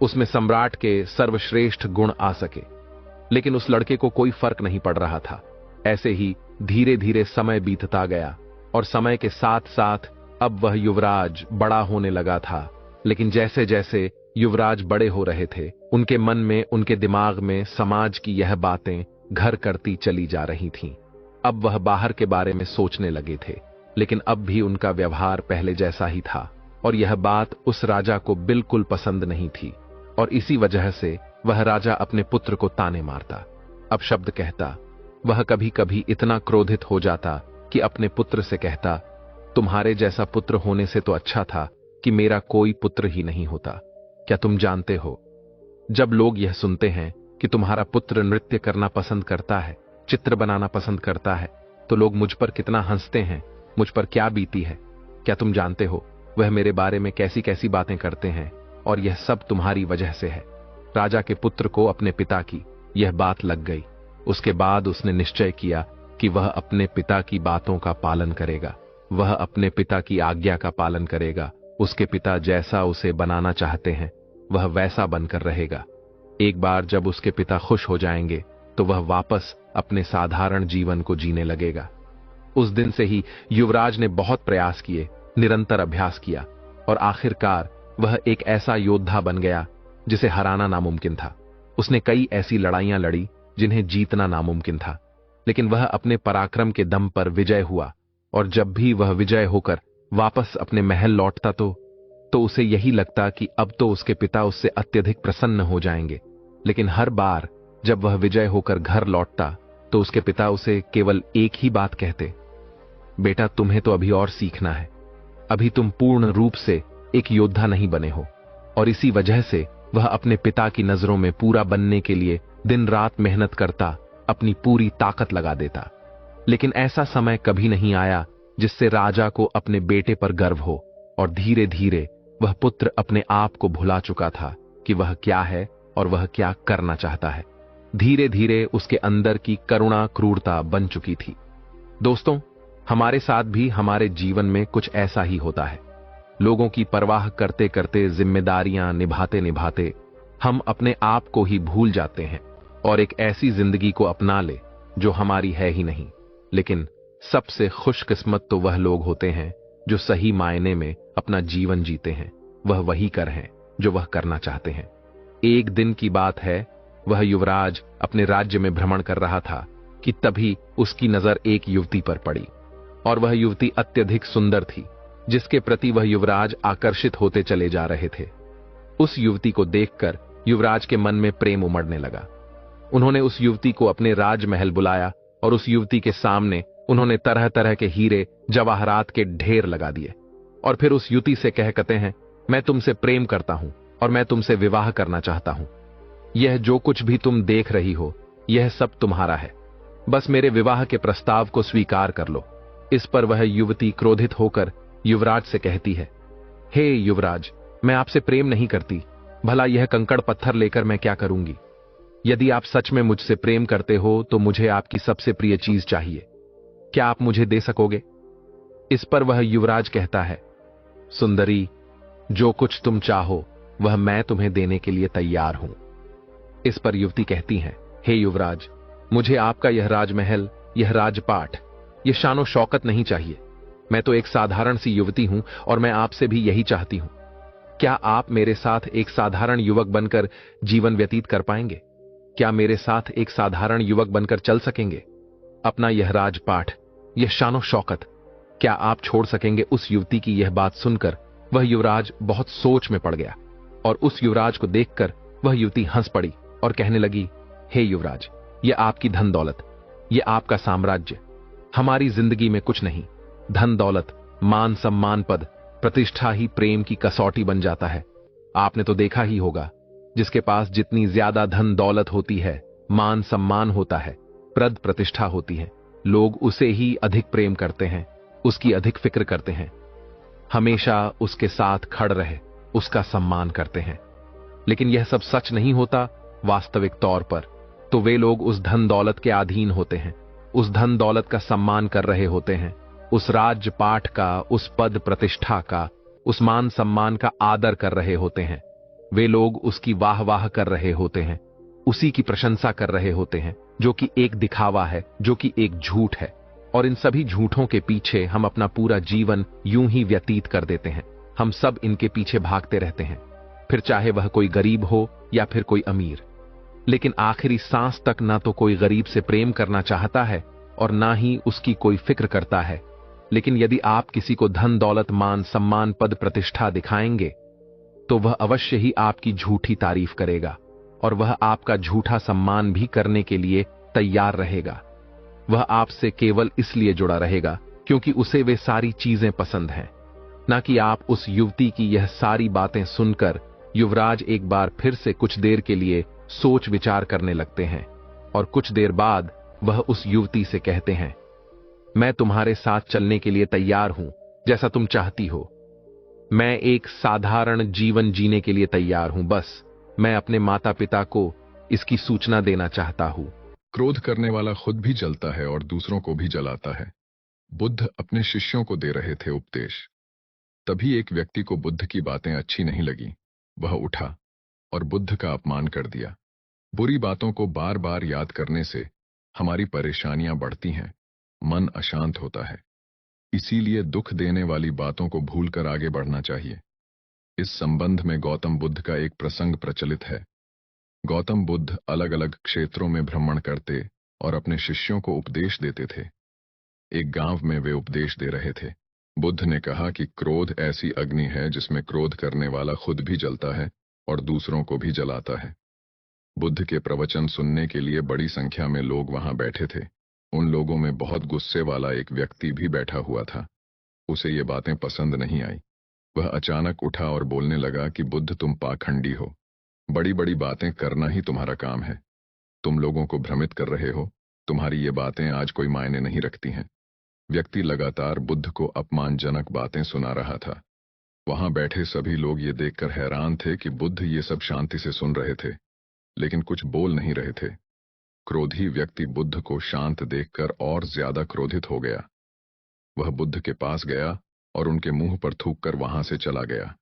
उसमें सम्राट के सर्वश्रेष्ठ गुण आ सके। लेकिन उस लड़के को कोई फर्क नहीं पड़ रहा था। ऐसे ही धीरे धीरे समय बीतता गया और समय के साथ साथ अब वह युवराज बड़ा होने लगा था। लेकिन जैसे जैसे युवराज बड़े हो रहे थे, उनके मन में, उनके दिमाग में समाज की यह बातें घर करती चली जा रही थीं। अब वह बाहर के बारे में सोचने लगे थे, लेकिन अब भी उनका व्यवहार पहले जैसा ही था, और यह बात उस राजा को बिल्कुल पसंद नहीं थी। और इसी वजह से वह राजा अपने पुत्र को ताने मारता, अपशब्द कहता। वह कभी कभी इतना क्रोधित हो जाता कि अपने पुत्र से कहता, तुम्हारे जैसा पुत्र होने से तो अच्छा था कि मेरा कोई पुत्र ही नहीं होता। क्या तुम जानते हो, जब लोग यह सुनते हैं कि तुम्हारा पुत्र नृत्य करना पसंद करता है, चित्र बनाना पसंद करता है, तो लोग मुझ पर कितना हंसते हैं, मुझ पर क्या बीती है। क्या तुम जानते हो वह मेरे बारे में कैसी कैसी बातें करते हैं, और यह सब तुम्हारी वजह से है। राजा के पुत्र को अपने पिता की यह बात लग गई। उसके बाद उसने निश्चय किया कि वह अपने पिता की बातों का पालन करेगा। वह अपने पिता की आज्ञा का पालन करेगा। उसके पिता जैसा उसे बनाना चाहते हैं वह वैसा बनकर रहेगा। एक बार जब उसके पिता खुश हो जाएंगे तो वह वापस अपने साधारण जीवन को जीने लगेगा। उस दिन से ही युवराज ने बहुत प्रयास किए, निरंतर अभ्यास किया, और आखिरकार वह एक ऐसा योद्धा बन गया जिसे हराना नामुमकिन था। उसने कई ऐसी लड़ाइयां लड़ी जिन्हें जीतना नामुमकिन था, लेकिन वह अपने पराक्रम के दम पर विजय हुआ। और जब भी वह विजय होकर वापस अपने महल लौटता तो उसे यही लगता कि अब तो उसके पिता उससे अत्यधिक प्रसन्न हो जाएंगे। लेकिन हर बार जब वह विजय होकर घर लौटता तो उसके पिता उसे केवल एक ही बात कहते, बेटा तुम्हें तो अभी और सीखना है, अभी तुम पूर्ण रूप से एक योद्धा नहीं बने हो। और इसी वजह से वह अपने पिता की नजरों में पूरा बनने के लिए दिन रात मेहनत करता, अपनी पूरी ताकत लगा देता। लेकिन ऐसा समय कभी नहीं आया जिससे राजा को अपने बेटे पर गर्व हो, और धीरे धीरे वह पुत्र अपने आप को भुला चुका था कि वह क्या है और वह क्या करना चाहता है। धीरे धीरे उसके अंदर की करुणा क्रूरता बन चुकी थी। दोस्तों, हमारे साथ भी हमारे जीवन में कुछ ऐसा ही होता है। लोगों की परवाह करते करते, जिम्मेदारियां निभाते निभाते हम अपने आप को ही भूल जाते हैं और एक ऐसी जिंदगी को अपना ले जो हमारी है ही नहीं। लेकिन सबसे खुशकिस्मत तो वह लोग होते हैं जो सही मायने में अपना जीवन जीते हैं। वह वही कर हैं जो वह करना चाहते हैं। एक दिन की बात है, वह युवराज अपने राज्य में भ्रमण कर रहा था कि तभी उसकी नजर एक युवती पर पड़ी, और वह युवती अत्यधिक सुंदर थी, जिसके प्रति वह युवराज आकर्षित होते चले जा रहे थे। उस युवती को देखकर युवराज के मन में प्रेम उमड़ने लगा। उन्होंने उस युवती को अपने राजमहल बुलाया और उस युवती के सामने उन्होंने तरह तरह के हीरे जवाहरात के ढेर लगा दिए, और फिर उस युवती से कहते हैं, मैं तुमसे प्रेम करता हूं और मैं तुमसे विवाह करना चाहता हूं। यह जो कुछ भी तुम देख रही हो, यह सब तुम्हारा है। बस मेरे विवाह के प्रस्ताव को स्वीकार कर लो। इस पर वह युवती क्रोधित होकर युवराज से कहती है, हे युवराज, मैं आपसे प्रेम नहीं करती, भला यह कंकड़ पत्थर लेकर मैं क्या करूंगी? यदि आप सच में मुझसे प्रेम करते हो तो मुझे आपकी सबसे प्रिय चीज चाहिए। क्या आप मुझे दे सकोगे? इस पर वह युवराज कहता है, सुंदरी, जो कुछ तुम चाहो वह मैं तुम्हें देने के लिए तैयार हूं। इस पर युवती कहती है, हे युवराज, मुझे आपका यह राजमहल, यह राजपाट, यह शानो शौकत नहीं चाहिए। मैं तो एक साधारण सी युवती हूं और मैं आपसे भी यही चाहती हूं। क्या आप मेरे साथ एक साधारण युवक बनकर जीवन व्यतीत कर पाएंगे? क्या मेरे साथ एक साधारण युवक बनकर चल सकेंगे? अपना यह राजपाट, यह शानो शौकत, क्या आप छोड़ सकेंगे? उस युवती की यह बात सुनकर वह युवराज बहुत सोच में पड़ गया, और उस युवराज को देखकर वह युवती हंस पड़ी और कहने लगी, हे युवराज, यह आपकी धन दौलत, यह आपका साम्राज्य, हमारी जिंदगी में कुछ नहीं। धन दौलत, मान सम्मान, पद प्रतिष्ठा ही प्रेम की कसौटी बन जाता है। आपने तो देखा ही होगा, जिसके पास जितनी ज्यादा धन दौलत होती है, मान सम्मान होता है, पद प्रतिष्ठा होती है, लोग उसे ही अधिक प्रेम करते हैं, उसकी अधिक फिक्र करते हैं, हमेशा उसके साथ खड़ रहे, उसका सम्मान करते हैं। लेकिन यह सब सच नहीं होता। वास्तविक तौर पर तो वे लोग उस धन दौलत के अधीन होते हैं, उस धन दौलत का सम्मान कर रहे होते हैं, उस राजपाट का, उस पद प्रतिष्ठा का, उस मान सम्मान का आदर कर रहे होते हैं। वे लोग उसकी वाह वाह कर रहे होते हैं, उसी की प्रशंसा कर रहे होते हैं, जो कि एक दिखावा है, जो कि एक झूठ है। और इन सभी झूठों के पीछे हम अपना पूरा जीवन यूं ही व्यतीत कर देते हैं। हम सब इनके पीछे भागते रहते हैं, फिर चाहे वह कोई गरीब हो या फिर कोई अमीर। लेकिन आखिरी सांस तक ना तो कोई गरीब से प्रेम करना चाहता है और ना ही उसकी कोई फिक्र करता है। लेकिन यदि आप किसी को धन दौलत, मान सम्मान, पद प्रतिष्ठा दिखाएंगे तो वह अवश्य ही आपकी झूठी तारीफ करेगा, और वह आपका झूठा सम्मान भी करने के लिए तैयार रहेगा। वह आपसे केवल इसलिए जुड़ा रहेगा क्योंकि उसे वे सारी चीजें पसंद हैं, ना कि आप। उस युवती की यह सारी बातें सुनकर युवराज एक बार फिर से कुछ देर के लिए सोच विचार करने लगते हैं, और कुछ देर बाद वह उस युवती से कहते हैं, मैं तुम्हारे साथ चलने के लिए तैयार हूं, जैसा तुम चाहती हो। मैं एक साधारण जीवन जीने के लिए तैयार हूं, बस मैं अपने माता पिता को इसकी सूचना देना चाहता हूं। क्रोध करने वाला खुद भी जलता है और दूसरों को भी जलाता है। बुद्ध अपने शिष्यों को दे रहे थे उपदेश। तभी एक व्यक्ति को बुद्ध की बातें अच्छी नहीं लगी। वह उठा और बुद्ध का अपमान कर दिया। बुरी बातों को बार बार याद करने से हमारी परेशानियां बढ़ती हैं, मन अशांत होता है। इसीलिए दुख देने वाली बातों को भूलकर आगे बढ़ना चाहिए। इस संबंध में गौतम बुद्ध का एक प्रसंग प्रचलित है। गौतम बुद्ध अलग अलग क्षेत्रों में भ्रमण करते और अपने शिष्यों को उपदेश देते थे। एक गांव में वे उपदेश दे रहे थे। बुद्ध ने कहा कि क्रोध ऐसी अग्नि है जिसमें क्रोध करने वाला खुद भी जलता है और दूसरों को भी जलाता है। बुद्ध के प्रवचन सुनने के लिए बड़ी संख्या में लोग वहां बैठे थे। उन लोगों में बहुत गुस्से वाला एक व्यक्ति भी बैठा हुआ था। उसे ये बातें पसंद नहीं आई। वह अचानक उठा और बोलने लगा कि बुद्ध, तुम पाखंडी हो। बड़ी बड़ी बातें करना ही तुम्हारा काम है। तुम लोगों को भ्रमित कर रहे हो तुम्हारी ये बातें आज कोई मायने नहीं रखती हैं। व्यक्ति लगातार बुद्ध को अपमानजनक बातें सुना रहा था। वहां बैठे सभी लोग ये देखकर हैरान थे कि बुद्ध ये सब शांति से सुन रहे थे, लेकिन कुछ बोल नहीं रहे थे। क्रोधी व्यक्ति बुद्ध को शांत देखकर और ज्यादा क्रोधित हो गया। वह बुद्ध के पास गया और उनके मुंह पर थूककर वहां से चला गया।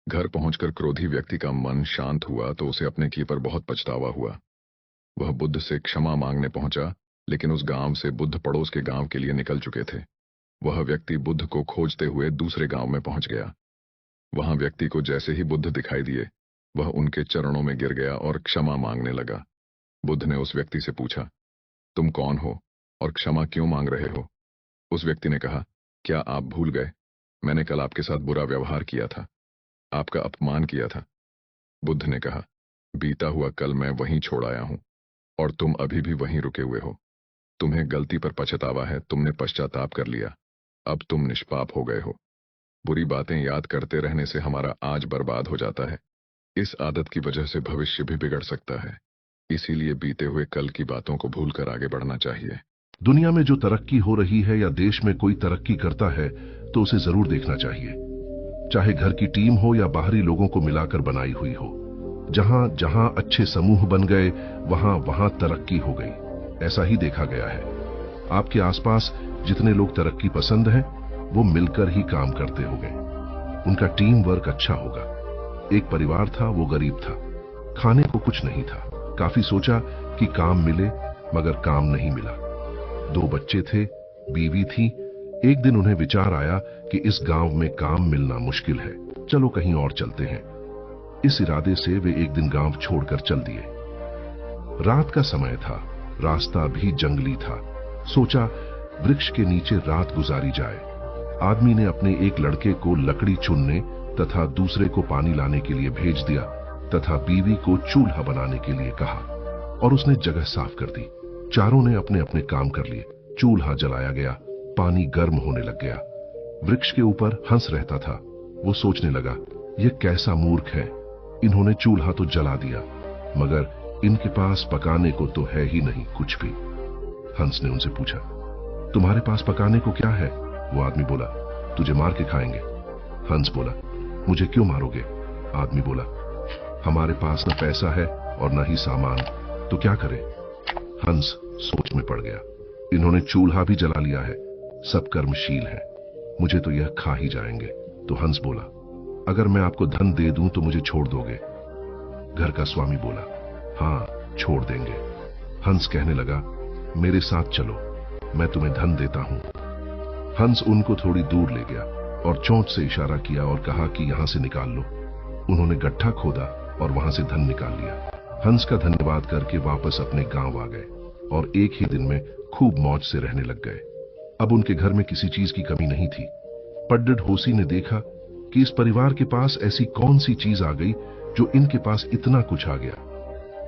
घर पहुंचकर क्रोधी व्यक्ति का मन शांत हुआ तो उसे अपने किए पर बहुत पछतावा हुआ। वह बुद्ध से क्षमा मांगने पहुंचा, लेकिन उस गांव से बुद्ध पड़ोस के गांव के लिए निकल चुके थे। वह व्यक्ति बुद्ध को खोजते हुए दूसरे गांव में पहुंच गया। वहां व्यक्ति को जैसे ही बुद्ध दिखाई दिए, वह उनके चरणों में गिर गया और क्षमा मांगने लगा। बुद्ध ने उस व्यक्ति से पूछा, तुम कौन हो और क्षमा क्यों मांग रहे हो? उस व्यक्ति ने कहा, क्या आप भूल गए? मैंने कल आपके साथ बुरा व्यवहार किया था, आपका अपमान किया था। बुद्ध ने कहा, बीता हुआ कल मैं वहीं छोड़ आया हूं और तुम अभी भी वहीं रुके हुए हो। तुम्हें गलती पर पछतावा है, तुमने पश्चाताप कर लिया, अब तुम निष्पाप हो गए हो। बुरी बातें याद करते रहने से हमारा आज बर्बाद हो जाता है। इस आदत की वजह से भविष्य भी बिगड़ सकता है। इसीलिए बीते हुए कल की बातों को भूलकर आगे बढ़ना चाहिए। दुनिया में जो तरक्की हो रही है या देश में कोई तरक्की करता है तो उसे जरूर देखना चाहिए, चाहे घर की टीम हो या बाहरी लोगों को मिलाकर बनाई हुई हो। जहां जहां अच्छे समूह बन गए वहां वहां तरक्की हो गई। ऐसा ही देखा गया है। आपके आसपास जितने लोग तरक्की पसंद हैं वो मिलकर ही काम करते होंगे, उनका टीम वर्क अच्छा होगा। एक परिवार था, वो गरीब था, खाने को कुछ नहीं था। काफी सोचा कि काम मिले, मगर काम नहीं मिला। 2 बच्चे थे, बीवी थी। एक दिन उन्हें विचार आया कि इस गांव में काम मिलना मुश्किल है, चलो कहीं और चलते हैं। इस इरादे से वे एक दिन गांव छोड़कर चल दिए। रात का समय था, रास्ता भी जंगली था। सोचा वृक्ष के नीचे रात गुजारी जाए। आदमी ने अपने एक लड़के को लकड़ी चुनने तथा दूसरे को पानी लाने के लिए भेज दिया तथा बीवी को चूल्हा बनाने के लिए कहा और उसने जगह साफ कर दी। चारों ने अपने अपने काम कर लिए। चूल्हा जलाया गया, पानी गर्म होने लग गया। वृक्ष के ऊपर हंस रहता था। वो सोचने लगा, यह कैसा मूर्ख है, इन्होंने चूल्हा तो जला दिया मगर इनके पास पकाने को तो है ही नहीं कुछ भी। हंस ने उनसे पूछा, तुम्हारे पास पकाने को क्या है? वो आदमी बोला, तुझे मार के खाएंगे। हंस बोला, मुझे क्यों मारोगे? आदमी बोला, हमारे पास न पैसा है और न ही सामान, तो क्या करें? हंस सोच में पड़ गया। इन्होंने चूल्हा भी जला लिया है, सब कर्मशील है, मुझे तो यह खा ही जाएंगे। तो हंस बोला, अगर मैं आपको धन दे दूं तो मुझे छोड़ दोगे? घर का स्वामी बोला, हाँ छोड़ देंगे। हंस कहने लगा, मेरे साथ चलो, मैं तुम्हें धन देता हूं। हंस उनको थोड़ी दूर ले गया और चोंच से इशारा किया और कहा कि यहां से निकाल लो। उन्होंने गड्ढा खोदा और वहां से धन निकाल लिया। हंस का धन्यवाद करके वापस अपने गांव आ गए और एक ही दिन में खूब मौज से रहने लग गए। अब उनके घर में किसी चीज की कमी नहीं थी। पड्डड़ होसी ने देखा कि इस परिवार के पास ऐसी कौन सी चीज आ गई जो इनके पास इतना कुछ आ गया।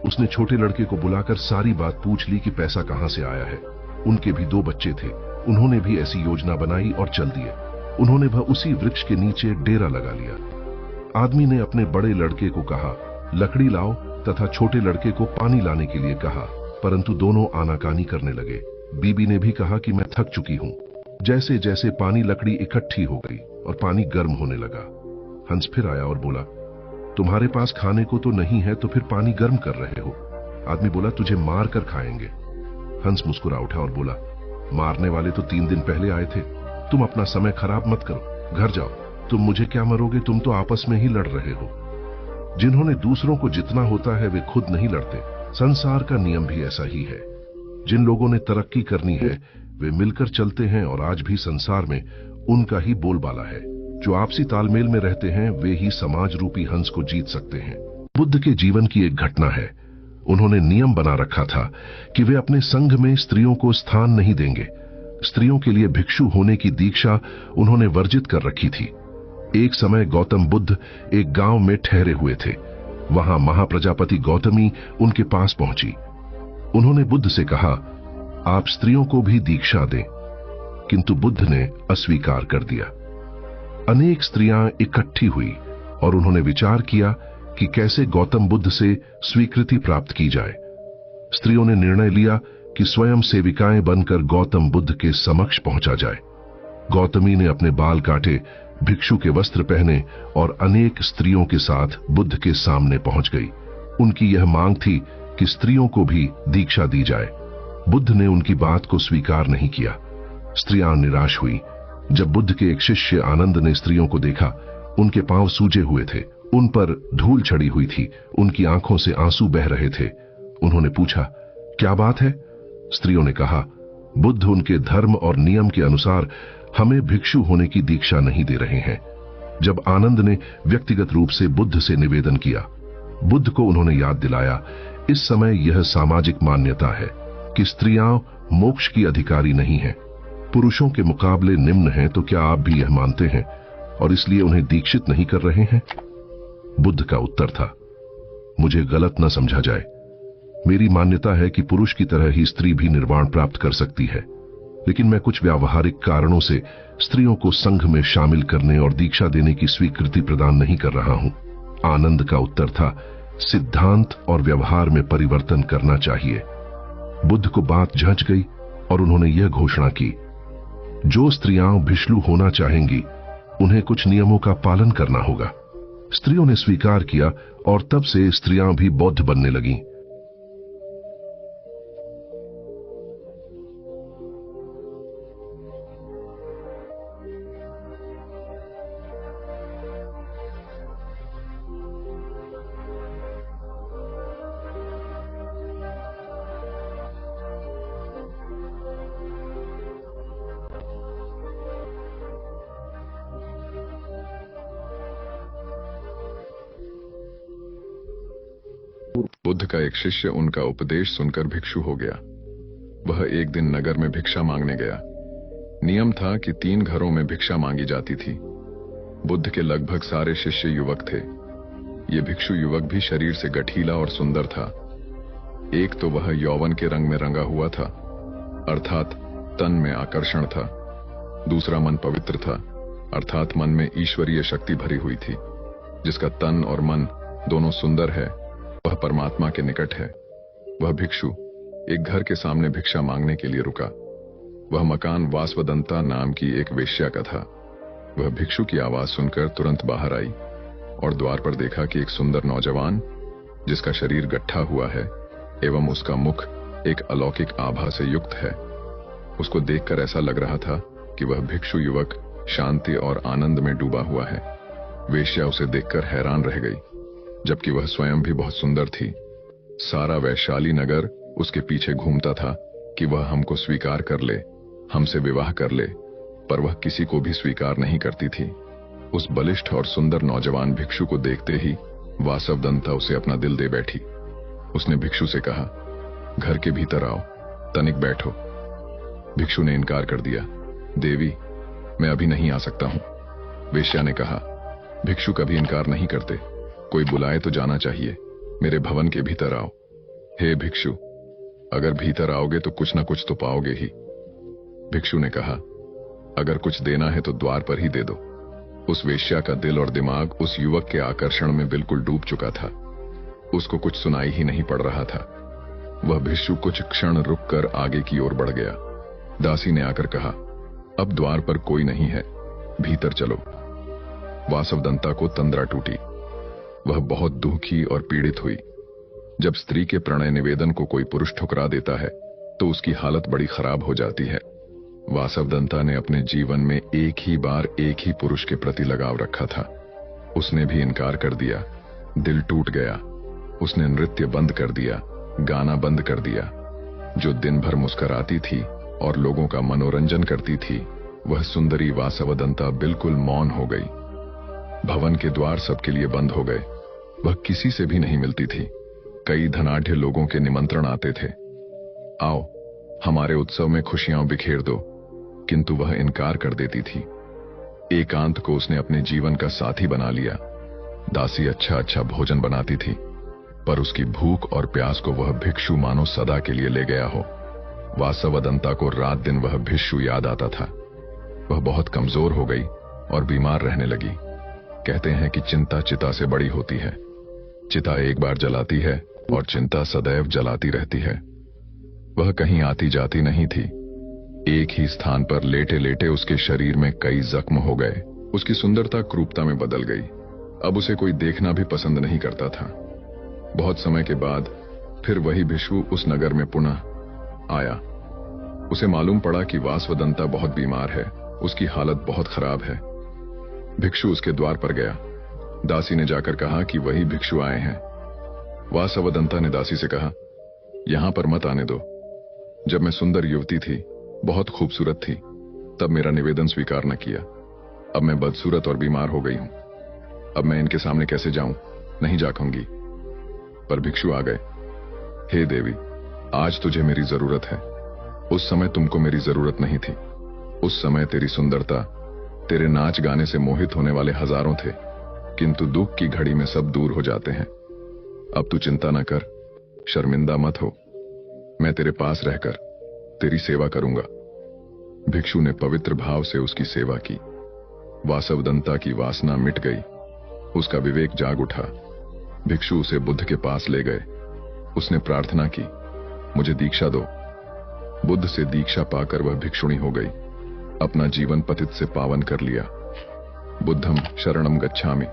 उसने छोटे लड़के को बुलाकर सारी बात पूछ ली कि पैसा कहां से आया है। उनके भी 2 बच्चे थे, उन्होंने भी ऐसी योजना बनाई और चल दिए। उन्होंने वह उसी वृक्ष के नीचे डेरा लगा लिया। आदमी ने अपने बड़े लड़के को कहा, लकड़ी लाओ तथा छोटे लड़के को पानी लाने के लिए कहा, परंतु दोनों आनाकानी करने लगे। बीबी ने भी कहा कि मैं थक चुकी हूं। जैसे जैसे पानी लकड़ी इकट्ठी हो गई और पानी गर्म होने लगा। हंस फिर आया और बोला, तुम्हारे पास खाने को तो नहीं है तो फिर पानी गर्म कर रहे हो? आदमी बोला, तुझे मार कर खाएंगे। हंस मुस्कुरा उठा और बोला, मारने वाले तो 3 दिन पहले आए थे, तुम अपना समय खराब मत करो, घर जाओ। तुम मुझे क्या मरोगे, तुम तो आपस में ही लड़ रहे हो। जिन्होंने दूसरों को जितना होता है वे खुद नहीं लड़ते। संसार का नियम भी ऐसा ही है। जिन लोगों ने तरक्की करनी है वे मिलकर चलते हैं और आज भी संसार में उनका ही बोलबाला है। जो आपसी तालमेल में रहते हैं वे ही समाज रूपी हंस को जीत सकते हैं। बुद्ध के जीवन की एक घटना है। उन्होंने नियम बना रखा था कि वे अपने संघ में स्त्रियों को स्थान नहीं देंगे। स्त्रियों के लिए भिक्षु होने की दीक्षा उन्होंने वर्जित कर रखी थी। एक समय गौतम बुद्ध एक गांव में ठहरे हुए थे। वहां महाप्रजापति गौतमी उनके पास पहुंची। उन्होंने बुद्ध से कहा, आप स्त्रियों को भी दीक्षा दें, किंतु बुद्ध ने अस्वीकार कर दिया। अनेक स्त्रियां इकट्ठी हुई और उन्होंने विचार किया कि कैसे गौतम बुद्ध से स्वीकृति प्राप्त की जाए। स्त्रियों ने निर्णय लिया कि स्वयं सेविकाएं बनकर गौतम बुद्ध के समक्ष पहुंचा जाए। गौतमी ने अपने बाल काटे, भिक्षु के वस्त्र पहने और अनेक स्त्रियों के साथ बुद्ध के सामने पहुंच गई। उनकी यह मांग थी कि स्त्रियों को भी दीक्षा दी जाए। बुद्ध ने उनकी बात को स्वीकार नहीं किया। स्त्रियां निराश हुई। जब बुद्ध के एक शिष्य आनंद ने स्त्रियों को देखा, उनके पांव सूजे हुए थे, उन पर धूल चढ़ी हुई थी, उनकी आंखों से आंसू बह रहे थे। उन्होंने पूछा, क्या बात है? स्त्रियों ने कहा, बुद्ध उनके धर्म और नियम के अनुसार हमें भिक्षु होने की दीक्षा नहीं दे रहे हैं। जब आनंद ने व्यक्तिगत रूप से बुद्ध से निवेदन किया, बुद्ध को उन्होंने याद दिलाया, इस समय यह सामाजिक मान्यता है कि स्त्रियां मोक्ष की अधिकारी नहीं हैं, पुरुषों के मुकाबले निम्न हैं। तो क्या आप भी यह मानते हैं और इसलिए उन्हें दीक्षित नहीं कर रहे हैं? बुद्ध का उत्तर था, मुझे गलत न समझा जाए। मेरी मान्यता है कि पुरुष की तरह ही स्त्री भी निर्वाण प्राप्त कर सकती है, लेकिन मैं कुछ व्यावहारिक कारणों से स्त्रियों को संघ में शामिल करने और दीक्षा देने की स्वीकृति प्रदान नहीं कर रहा हूं। आनंद का उत्तर था, सिद्धांत और व्यवहार में परिवर्तन करना चाहिए। बुद्ध को बात झंझ गई और उन्होंने यह घोषणा की, जो स्त्रियां भिक्षु होना चाहेंगी उन्हें कुछ नियमों का पालन करना होगा। स्त्रियों ने स्वीकार किया और तब से स्त्रियां भी बौद्ध बनने लगीं। बुद्ध का एक शिष्य उनका उपदेश सुनकर भिक्षु हो गया। वह एक दिन नगर में भिक्षा मांगने गया। नियम था कि 3 घरों में भिक्षा मांगी जाती थी। बुद्ध के लगभग सारे शिष्य युवक थे। ये भिक्षु युवक भी शरीर से गठीला और सुंदर था। एक तो वह यौवन के रंग में रंगा हुआ था, अर्थात तन में आकर्षण था। दूसरा मन पवित्र था, अर्थात मन में ईश्वरीय शक्ति भरी हुई थी। जिसका तन और मन दोनों सुंदर है, वह परमात्मा के निकट है। वह भिक्षु एक घर के सामने भिक्षा मांगने के लिए रुका। वह मकान वासवदंता नाम की एक वेश्या का था। वह भिक्षु की आवाज सुनकर तुरंत बाहर आई और द्वार पर देखा कि एक सुंदर नौजवान, जिसका शरीर गट्ठा हुआ है एवं उसका मुख एक अलौकिक आभा से युक्त है। उसको देखकर ऐसा लग रहा था कि वह भिक्षु युवक शांति और आनंद में डूबा हुआ है। वेश्या उसे देखकर हैरान रह गई, जबकि वह स्वयं भी बहुत सुंदर थी। सारा वैशाली नगर उसके पीछे घूमता था कि वह हमको स्वीकार कर ले, हमसे विवाह कर ले, पर वह किसी को भी स्वीकार नहीं करती थी। उस बलिष्ठ और सुंदर नौजवान भिक्षु को देखते ही वासवदंता उसे अपना दिल दे बैठी। उसने भिक्षु से कहा, घर के भीतर आओ, तनिक बैठो। भिक्षु ने इनकार कर दिया, देवी, मैं अभी नहीं आ सकता हूं। वेश्या ने कहा, भिक्षु कभी इनकार नहीं करते, कोई बुलाए तो जाना चाहिए। मेरे भवन के भीतर आओ। हे भिक्षु, अगर भीतर आओगे तो कुछ न कुछ तो पाओगे ही। भिक्षु ने कहा, अगर कुछ देना है तो द्वार पर ही दे दो। उस वेश्या का दिल और दिमाग उस युवक के आकर्षण में बिल्कुल डूब चुका था। उसको कुछ सुनाई ही नहीं पड़ रहा था। वह भिक्षु कुछ क्षण रुककर आगे की ओर बढ़ गया। दासी ने आकर कहा, अब द्वार पर कोई नहीं है, भीतर चलो। वासवदंता को तंद्रा टूटी। वह बहुत दुखी और पीड़ित हुई। जब स्त्री के प्रणय निवेदन को कोई पुरुष ठुकरा देता है तो उसकी हालत बड़ी खराब हो जाती है। वासवदंता ने अपने जीवन में एक ही बार एक ही पुरुष के प्रति लगाव रखा था। उसने भी इनकार कर दिया। दिल टूट गया। उसने नृत्य बंद कर दिया, गाना बंद कर दिया। जो दिन भर मुस्कुराती थी और लोगों का मनोरंजन करती थी, वह सुंदरी वासवदंता बिल्कुल मौन हो गई। भवन के द्वार सबके लिए बंद हो गए। वह किसी से भी नहीं मिलती थी। कई धनाढ्य लोगों के निमंत्रण आते थे, आओ हमारे उत्सव में खुशियां बिखेर दो, किंतु वह इनकार कर देती थी। एकांत को उसने अपने जीवन का साथी बना लिया। दासी अच्छा अच्छा भोजन बनाती थी, पर उसकी भूख और प्यास को वह भिक्षु मानो सदा के लिए ले गया हो। वासवदंता को रात दिन वह भिक्षु याद आता था। वह बहुत कमजोर हो गई और बीमार रहने लगी। कहते हैं कि चिंता चिता से बड़ी होती है। चिता एक बार जलाती है और चिंता सदैव जलाती रहती है। वह कहीं आती जाती नहीं थी। एक ही स्थान पर लेटे लेटे उसके शरीर में कई जख्म हो गए। उसकी सुंदरता क्रूरता में बदल गई। अब उसे कोई देखना भी पसंद नहीं करता था। बहुत समय के बाद फिर वही भिक्षु उस नगर में पुनः आया। उसे मालूम पड़ा कि वासवदंता बहुत बीमार है, उसकी हालत बहुत खराब है। भिक्षु उसके द्वार पर गया। दासी ने जाकर कहा कि वही भिक्षु आए हैं। वासवदंता ने दासी से कहा, यहां पर मत आने दो। जब मैं सुंदर युवती थी, बहुत खूबसूरत थी, तब मेरा निवेदन स्वीकार न किया। अब मैं बदसूरत और बीमार हो गई हूं। अब मैं इनके सामने कैसे जाऊं? नहीं जाऊंगी। पर भिक्षु आ गए। हे देवी, आज तुझे मेरी जरूरत है। उस समय तुमको मेरी जरूरत नहीं थी। उस समय तेरी सुंदरता, तेरे नाच गाने से मोहित होने वाले हजारों थे, किंतु दुख की घड़ी में सब दूर हो जाते हैं। अब तू चिंता न कर, शर्मिंदा मत हो। मैं तेरे पास रहकर तेरी सेवा करूंगा। भिक्षु ने पवित्र भाव से उसकी सेवा की। वासवदंता की वासना मिट गई। उसका विवेक जाग उठा। भिक्षु उसे बुद्ध के पास ले गए। उसने प्रार्थना की, मुझे दीक्षा दो। बुद्ध से दीक्षा पाकर वह भिक्षुणी हो गई। अपना जीवन पतित से पावन कर लिया। बुद्धम शरणम गच्छामि।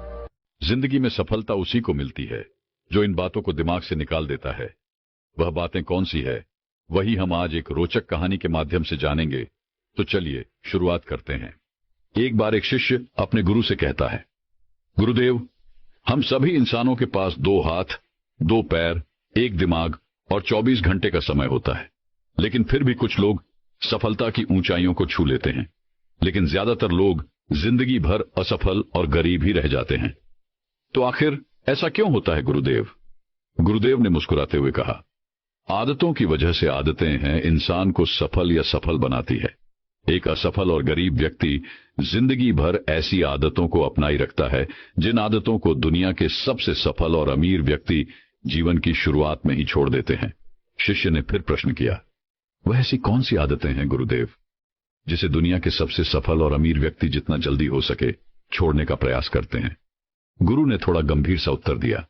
जिंदगी में सफलता उसी को मिलती है जो इन बातों को दिमाग से निकाल देता है। वह बातें कौन सी है, वही हम आज एक रोचक कहानी के माध्यम से जानेंगे। तो चलिए शुरुआत करते हैं। एक बार एक शिष्य अपने गुरु से कहता है, गुरुदेव, हम सभी इंसानों के पास 2 हाथ, 2 पैर, 1 दिमाग और 24 घंटे का समय होता है, लेकिन फिर भी कुछ लोग सफलता की ऊंचाइयों को छू लेते हैं, लेकिन ज्यादातर लोग जिंदगी भर असफल और गरीब ही रह जाते हैं। तो आखिर ऐसा क्यों होता है गुरुदेव? गुरुदेव ने मुस्कुराते हुए कहा, आदतों की वजह से आदतें हैं इंसान को सफल या सफल बनाती है। एक असफल और गरीब व्यक्ति जिंदगी भर ऐसी आदतों को अपनाई रखता है जिन आदतों को दुनिया के सबसे सफल और अमीर व्यक्ति जीवन की शुरुआत में ही छोड़ देते हैं। शिष्य ने फिर प्रश्न किया, वह ऐसी कौन सी आदतें हैं गुरुदेव जिसे दुनिया के सबसे सफल और अमीर व्यक्ति जितना जल्दी हो सके छोड़ने का प्रयास करते हैं? गुरु ने थोड़ा गंभीर सा उत्तर दिया,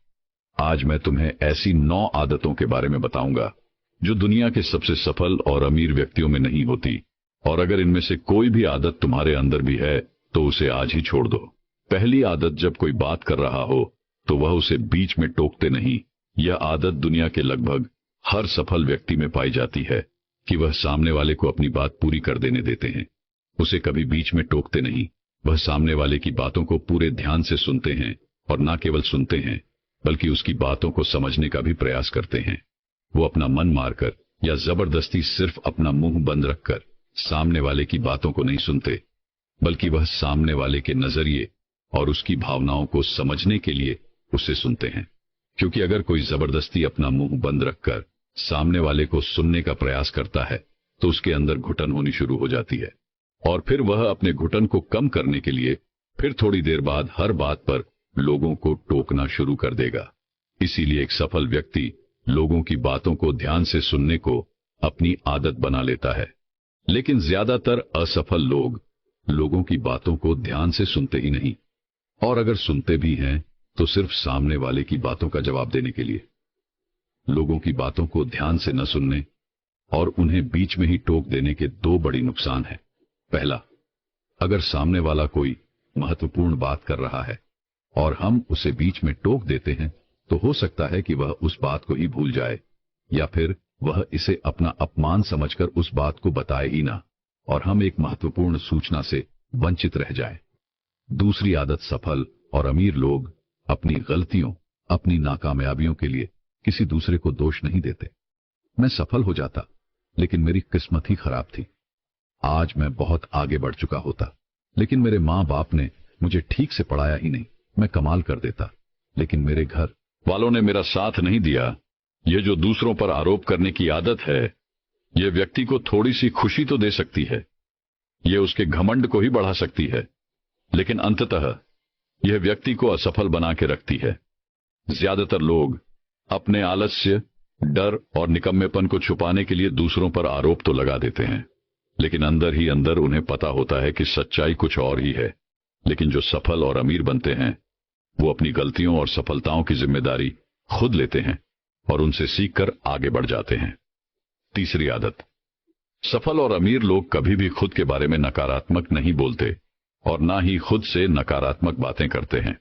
आज मैं तुम्हें ऐसी 9 आदतों के बारे में बताऊंगा जो दुनिया के सबसे सफल और अमीर व्यक्तियों में नहीं होती, और अगर इनमें से कोई भी आदत तुम्हारे अंदर भी है तो उसे आज ही छोड़ दो। पहली आदत, जब कोई बात कर रहा हो तो वह उसे बीच में टोकते नहीं। यह आदत दुनिया के लगभग हर सफल व्यक्ति में पाई जाती है कि वह सामने वाले को अपनी बात पूरी कर देने देते हैं, उसे कभी बीच में टोकते नहीं। वह सामने वाले की बातों को पूरे ध्यान से सुनते हैं, और न केवल सुनते हैं बल्कि उसकी बातों को समझने का भी प्रयास करते हैं। वो अपना मन मारकर या जबरदस्ती सिर्फ अपना मुंह बंद रखकर सामने वाले की बातों को नहीं सुनते, बल्कि वह सामने वाले के नजरिए और उसकी भावनाओं को समझने के लिए उसे सुनते हैं। क्योंकि अगर कोई जबरदस्ती अपना मुंह बंद रखकर सामने वाले को सुनने का प्रयास करता है तो उसके अंदर घुटन होनी शुरू हो जाती है, और फिर वह अपने घुटन को कम करने के लिए फिर थोड़ी देर बाद हर बात पर लोगों को टोकना शुरू कर देगा। इसीलिए एक सफल व्यक्ति लोगों की बातों को ध्यान से सुनने को अपनी आदत बना लेता है, लेकिन ज्यादातर असफल लोग लोगों की बातों को ध्यान से सुनते ही नहीं, और अगर सुनते भी हैं तो सिर्फ सामने वाले की बातों का जवाब देने के लिए। लोगों की बातों को ध्यान से न सुनने और उन्हें बीच में ही टोक देने के 2 बड़ी नुकसान हैं। पहला, अगर सामने वाला कोई महत्वपूर्ण बात कर रहा है और हम उसे बीच में टोक देते हैं तो हो सकता है कि वह उस बात को ही भूल जाए, या फिर वह इसे अपना अपमान समझकर उस बात को बताए ही ना, और हम एक महत्वपूर्ण सूचना से वंचित रह जाएं। दूसरी आदत, सफल और अमीर लोग अपनी गलतियों, अपनी नाकामयाबियों के लिए किसी दूसरे को दोष नहीं देते। मैं सफल हो जाता लेकिन मेरी किस्मत ही खराब थी। आज मैं बहुत आगे बढ़ चुका होता, लेकिन मेरे माँ बाप ने मुझे ठीक से पढ़ाया ही नहीं। मैं कमाल कर देता, लेकिन मेरे घर वालों ने मेरा साथ नहीं दिया। ये जो दूसरों पर आरोप करने की आदत है, यह व्यक्ति को थोड़ी सी खुशी तो दे सकती है, यह उसके घमंड को ही बढ़ा सकती है, लेकिन अंततः यह व्यक्ति को असफल बना के रखती है। ज्यादातर लोग अपने आलस्य, डर और निकम्मेपन को छुपाने के लिए दूसरों पर आरोप तो लगा देते हैं, लेकिन अंदर ही अंदर उन्हें पता होता है कि सच्चाई कुछ और ही है। लेकिन जो सफल और अमीर बनते हैं वो अपनी गलतियों और सफलताओं की जिम्मेदारी खुद लेते हैं और उनसे सीखकर आगे बढ़ जाते हैं। तीसरी आदत, सफल और अमीर लोग कभी भी खुद के बारे में नकारात्मक नहीं बोलते और ना ही खुद से नकारात्मक बातें करते हैं।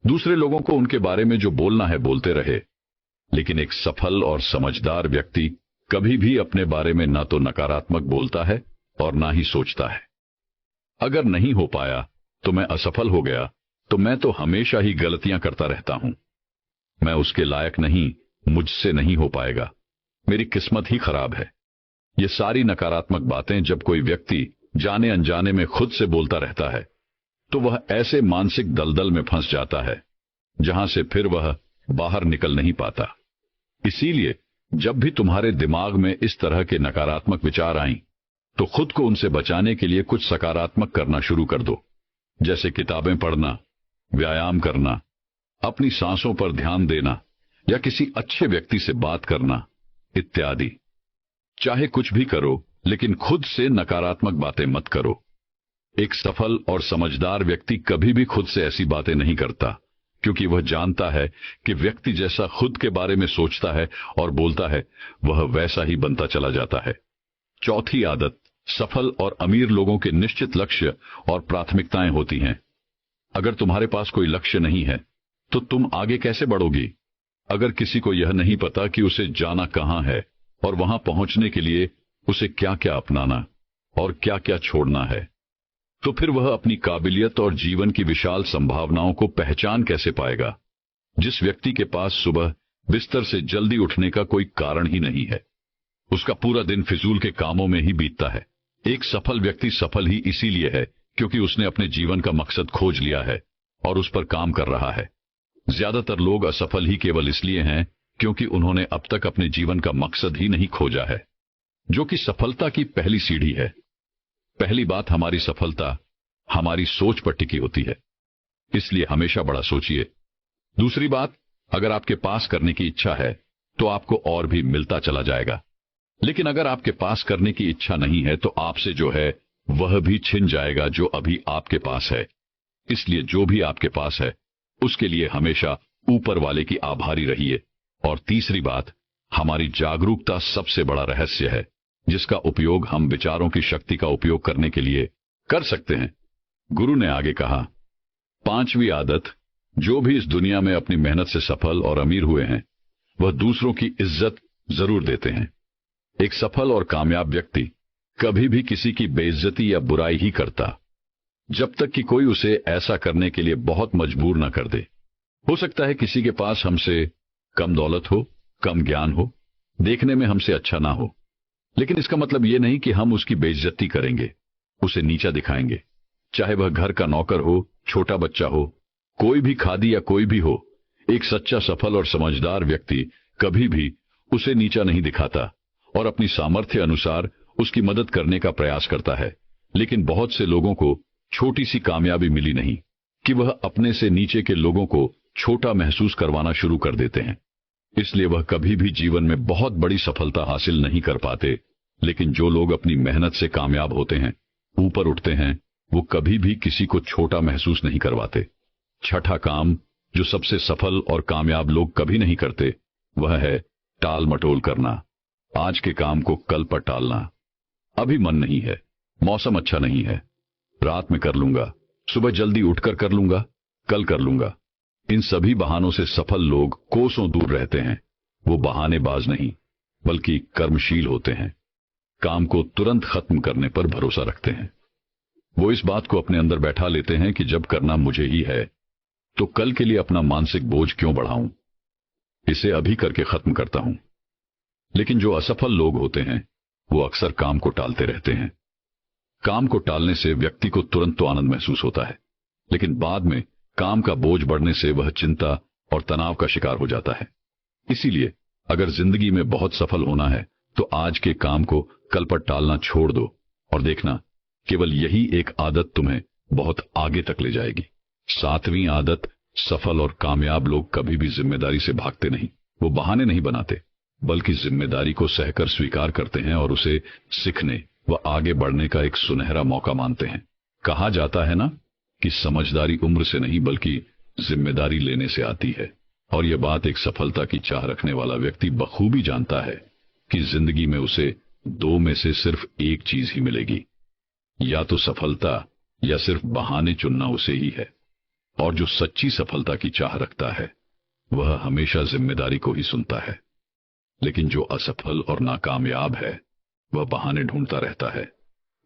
दूसरे लोगों को उनके बारे में जो बोलना है बोलते रहे, लेकिन एक सफल और समझदार व्यक्ति कभी भी अपने बारे में ना तो नकारात्मक बोलता है और ना ही सोचता है। अगर नहीं हो पाया तो मैं असफल हो गया, तो मैं तो हमेशा ही गलतियां करता रहता हूं। मैं उसके लायक नहीं, मुझसे नहीं हो पाएगा, मेरी किस्मत ही खराब है। ये सारी नकारात्मक बातें जब कोई व्यक्ति जाने अनजाने में खुद से बोलता रहता है तो वह ऐसे मानसिक दलदल में फंस जाता है जहां से फिर वह बाहर निकल नहीं पाता। इसीलिए जब भी तुम्हारे दिमाग में इस तरह के नकारात्मक विचार आएं, तो खुद को उनसे बचाने के लिए कुछ सकारात्मक करना शुरू कर दो, जैसे किताबें पढ़ना, व्यायाम करना, अपनी सांसों पर ध्यान देना या किसी अच्छे व्यक्ति से बात करना इत्यादि। चाहे कुछ भी करो, लेकिन खुद से नकारात्मक बातें मत करो। एक सफल और समझदार व्यक्ति कभी भी खुद से ऐसी बातें नहीं करता, क्योंकि वह जानता है कि व्यक्ति जैसा खुद के बारे में सोचता है और बोलता है, वह वैसा ही बनता चला जाता है। चौथी आदत, सफल और अमीर लोगों के निश्चित लक्ष्य और प्राथमिकताएं होती हैं। अगर तुम्हारे पास कोई लक्ष्य नहीं है तो तुम आगे कैसे बढ़ोगी? अगर किसी को यह नहीं पता कि उसे जाना कहां है और वहां पहुंचने के लिए उसे क्या क्या अपनाना और क्या क्या छोड़ना है, तो फिर वह अपनी काबिलियत और जीवन की विशाल संभावनाओं को पहचान कैसे पाएगा? जिस व्यक्ति के पास सुबह बिस्तर से जल्दी उठने का कोई कारण ही नहीं है, उसका पूरा दिन फिजूल के कामों में ही बीतता है। एक सफल व्यक्ति सफल ही इसीलिए है क्योंकि उसने अपने जीवन का मकसद खोज लिया है और उस पर काम कर रहा है। ज्यादातर लोग असफल ही केवल इसलिए हैं क्योंकि उन्होंने अब तक अपने जीवन का मकसद ही नहीं खोजा है, जो कि सफलता की पहली सीढ़ी है। पहली बात, हमारी सफलता हमारी सोच पर टिकी होती है, इसलिए हमेशा बड़ा सोचिए। दूसरी बात, अगर आपके पास करने की इच्छा है तो आपको और भी मिलता चला जाएगा, लेकिन अगर आपके पास करने की इच्छा नहीं है तो आपसे जो है वह भी छिन जाएगा जो अभी आपके पास है। इसलिए जो भी आपके पास है उसके लिए हमेशा ऊपर वाले की आभारी रहिए। और तीसरी बात, हमारी जागरूकता सबसे बड़ा रहस्य है जिसका उपयोग हम विचारों की शक्ति का उपयोग करने के लिए कर सकते हैं। गुरु ने आगे कहा, पांचवी आदत, जो भी इस दुनिया में अपनी मेहनत से सफल और अमीर हुए हैं वह दूसरों की इज्जत जरूर देते हैं। एक सफल और कामयाब व्यक्ति कभी भी किसी की बेइज्जती या बुराई ही करता, जब तक कि कोई उसे ऐसा करने के लिए बहुत मजबूर न कर दे। हो सकता है किसी के पास हमसे कम दौलत हो, कम ज्ञान हो, देखने में हमसे अच्छा ना हो, लेकिन इसका मतलब यह नहीं कि हम उसकी बेइज्जती करेंगे, उसे नीचा दिखाएंगे। चाहे वह घर का नौकर हो, छोटा बच्चा हो, कोई भी खादी या कोई भी हो, एक सच्चा सफल और समझदार व्यक्ति कभी भी उसे नीचा नहीं दिखाता और अपनी सामर्थ्य अनुसार उसकी मदद करने का प्रयास करता है। लेकिन बहुत से लोगों को छोटी सी कामयाबी मिली नहीं कि वह अपने से नीचे के लोगों को छोटा महसूस करवाना शुरू कर देते हैं, इसलिए वह कभी भी जीवन में बहुत बड़ी सफलता हासिल नहीं कर पाते। लेकिन जो लोग अपनी मेहनत से कामयाब होते हैं, ऊपर उठते हैं, वो कभी भी किसी को छोटा महसूस नहीं करवाते। छठा काम जो सबसे सफल और कामयाब लोग कभी नहीं करते वह है टाल मटोल करना। आज के काम को कल पर टालना। अभी मन नहीं है, मौसम अच्छा नहीं है, रात में कर लूंगा, सुबह जल्दी उठकर कर लूंगा, कल कर लूंगा। इन सभी बहानों से सफल लोग कोसों दूर रहते हैं। वो बहानेबाज नहीं बल्कि कर्मशील होते हैं, काम को तुरंत खत्म करने पर भरोसा रखते हैं। वो इस बात को अपने अंदर बैठा लेते हैं कि जब करना मुझे ही है तो कल के लिए अपना मानसिक बोझ क्यों बढ़ाऊं, इसे अभी करके खत्म करता हूं। लेकिन जो असफल लोग होते हैं वो अक्सर काम को टालते रहते हैं। काम को टालने से व्यक्ति को तुरंत तो आनंद महसूस होता है, लेकिन बाद में काम का बोझ बढ़ने से वह चिंता और तनाव का शिकार हो जाता है। इसीलिए अगर जिंदगी में बहुत सफल होना है तो आज के काम को कल पर टालना छोड़ दो और देखना केवल यही एक आदत तुम्हें बहुत आगे तक ले जाएगी। सातवीं आदत, सफल और कामयाब लोग कभी भी जिम्मेदारी से भागते नहीं। वो बहाने नहीं बनाते बल्कि जिम्मेदारी को सहकर स्वीकार करते हैं और उसे सीखने व आगे बढ़ने का एक सुनहरा मौका मानते हैं। कहा जाता है ना कि समझदारी उम्र से नहीं बल्कि जिम्मेदारी लेने से आती है, और यह बात एक सफलता की चाह रखने वाला व्यक्ति बखूबी जानता है। कि जिंदगी में उसे दो में से सिर्फ एक चीज ही मिलेगी, या तो सफलता या सिर्फ बहाने चुनना उसे ही है। और जो सच्ची सफलता की चाह रखता है वह हमेशा जिम्मेदारी को ही सुनता है। लेकिन जो असफल और नाकामयाब है वह बहाने ढूंढता रहता है,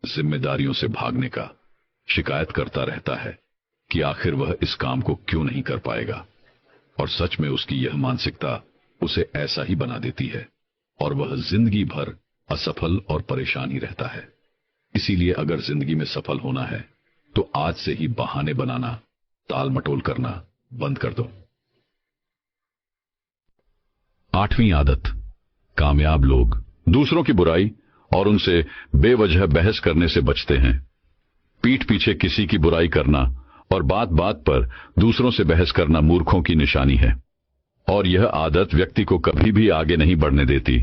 जिम्मेदारियों से भागने का, शिकायत करता रहता है कि आखिर वह इस काम को क्यों नहीं कर पाएगा। और सच में उसकी यह मानसिकता उसे ऐसा ही बना देती है और वह जिंदगी भर असफल और परेशान ही रहता है। इसीलिए अगर जिंदगी में सफल होना है तो आज से ही बहाने बनाना, टाल मटोल करना बंद कर दो। 8वीं आदत, कामयाब लोग दूसरों की बुराई और उनसे बेवजह बहस करने से बचते हैं। पीठ पीछे किसी की बुराई करना और बात बात पर दूसरों से बहस करना मूर्खों की निशानी है। और यह आदत व्यक्ति को कभी भी आगे नहीं बढ़ने देती,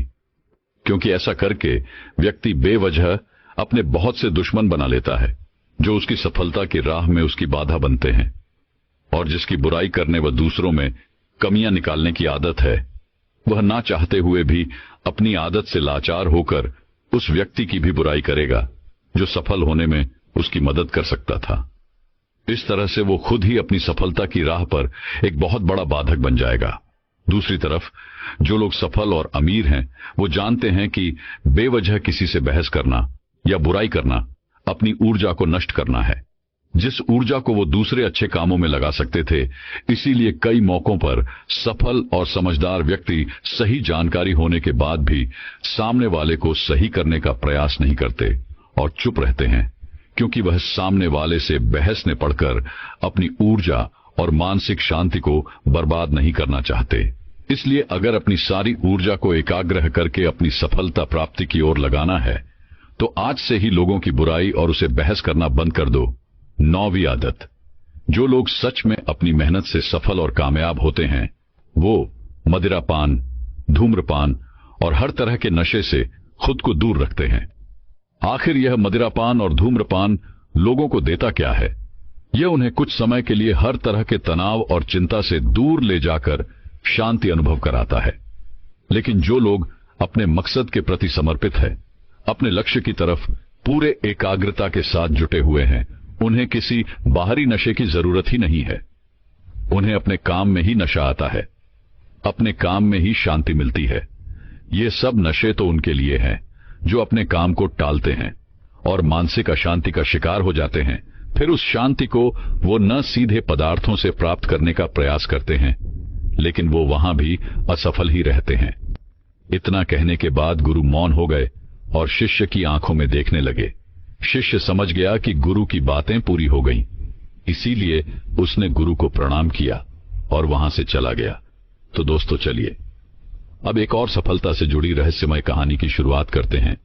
क्योंकि ऐसा करके व्यक्ति बेवजह अपने बहुत से दुश्मन बना लेता है जो उसकी सफलता की राह में उसकी बाधा बनते हैं। और जिसकी बुराई करने व दूसरों में कमियां निकालने की आदत है, वह ना चाहते हुए भी अपनी आदत से लाचार होकर उस व्यक्ति की भी बुराई करेगा जो सफल होने में उसकी मदद कर सकता था। इस तरह से वो खुद ही अपनी सफलता की राह पर एक बहुत बड़ा बाधक बन जाएगा। दूसरी तरफ जो लोग सफल और अमीर हैं वो जानते हैं कि बेवजह किसी से बहस करना या बुराई करना अपनी ऊर्जा को नष्ट करना है, जिस ऊर्जा को वो दूसरे अच्छे कामों में लगा सकते थे। इसीलिए कई मौकों पर सफल और समझदार व्यक्ति सही जानकारी होने के बाद भी सामने वाले को सही करने का प्रयास नहीं करते और चुप रहते हैं, क्योंकि वह सामने वाले से बहस में पड़कर अपनी ऊर्जा और मानसिक शांति को बर्बाद नहीं करना चाहते। इसलिए अगर अपनी सारी ऊर्जा को एकाग्र करके अपनी सफलता प्राप्ति की ओर लगाना है तो आज से ही लोगों की बुराई और उसे बहस करना बंद कर दो। 9वीं आदत, जो लोग सच में अपनी मेहनत से सफल और कामयाब होते हैं वो मदिरापान, धूम्रपान और हर तरह के नशे से खुद को दूर रखते हैं। आखिर यह मदिरापान और धूम्रपान लोगों को देता क्या है? यह उन्हें कुछ समय के लिए हर तरह के तनाव और चिंता से दूर ले जाकर शांति अनुभव कराता है। लेकिन जो लोग अपने मकसद के प्रति समर्पित है, अपने लक्ष्य की तरफ पूरे एकाग्रता के साथ जुटे हुए हैं, उन्हें किसी बाहरी नशे की जरूरत ही नहीं है। उन्हें अपने काम में ही नशा आता है, अपने काम में ही शांति मिलती है। ये सब नशे तो उनके लिए हैं जो अपने काम को टालते हैं और मानसिक अशांति का शिकार हो जाते हैं। फिर उस शांति को वो न सीधे पदार्थों से प्राप्त करने का प्रयास करते हैं, लेकिन वो वहां भी असफल ही रहते हैं। इतना कहने के बाद गुरु मौन हो गए और शिष्य की आंखों में देखने लगे। शिष्य समझ गया कि गुरु की बातें पूरी हो गईं, इसीलिए उसने गुरु को प्रणाम किया और वहां से चला गया। तो दोस्तों चलिए अब एक और सफलता से जुड़ी रहस्यमय कहानी की शुरुआत करते हैं।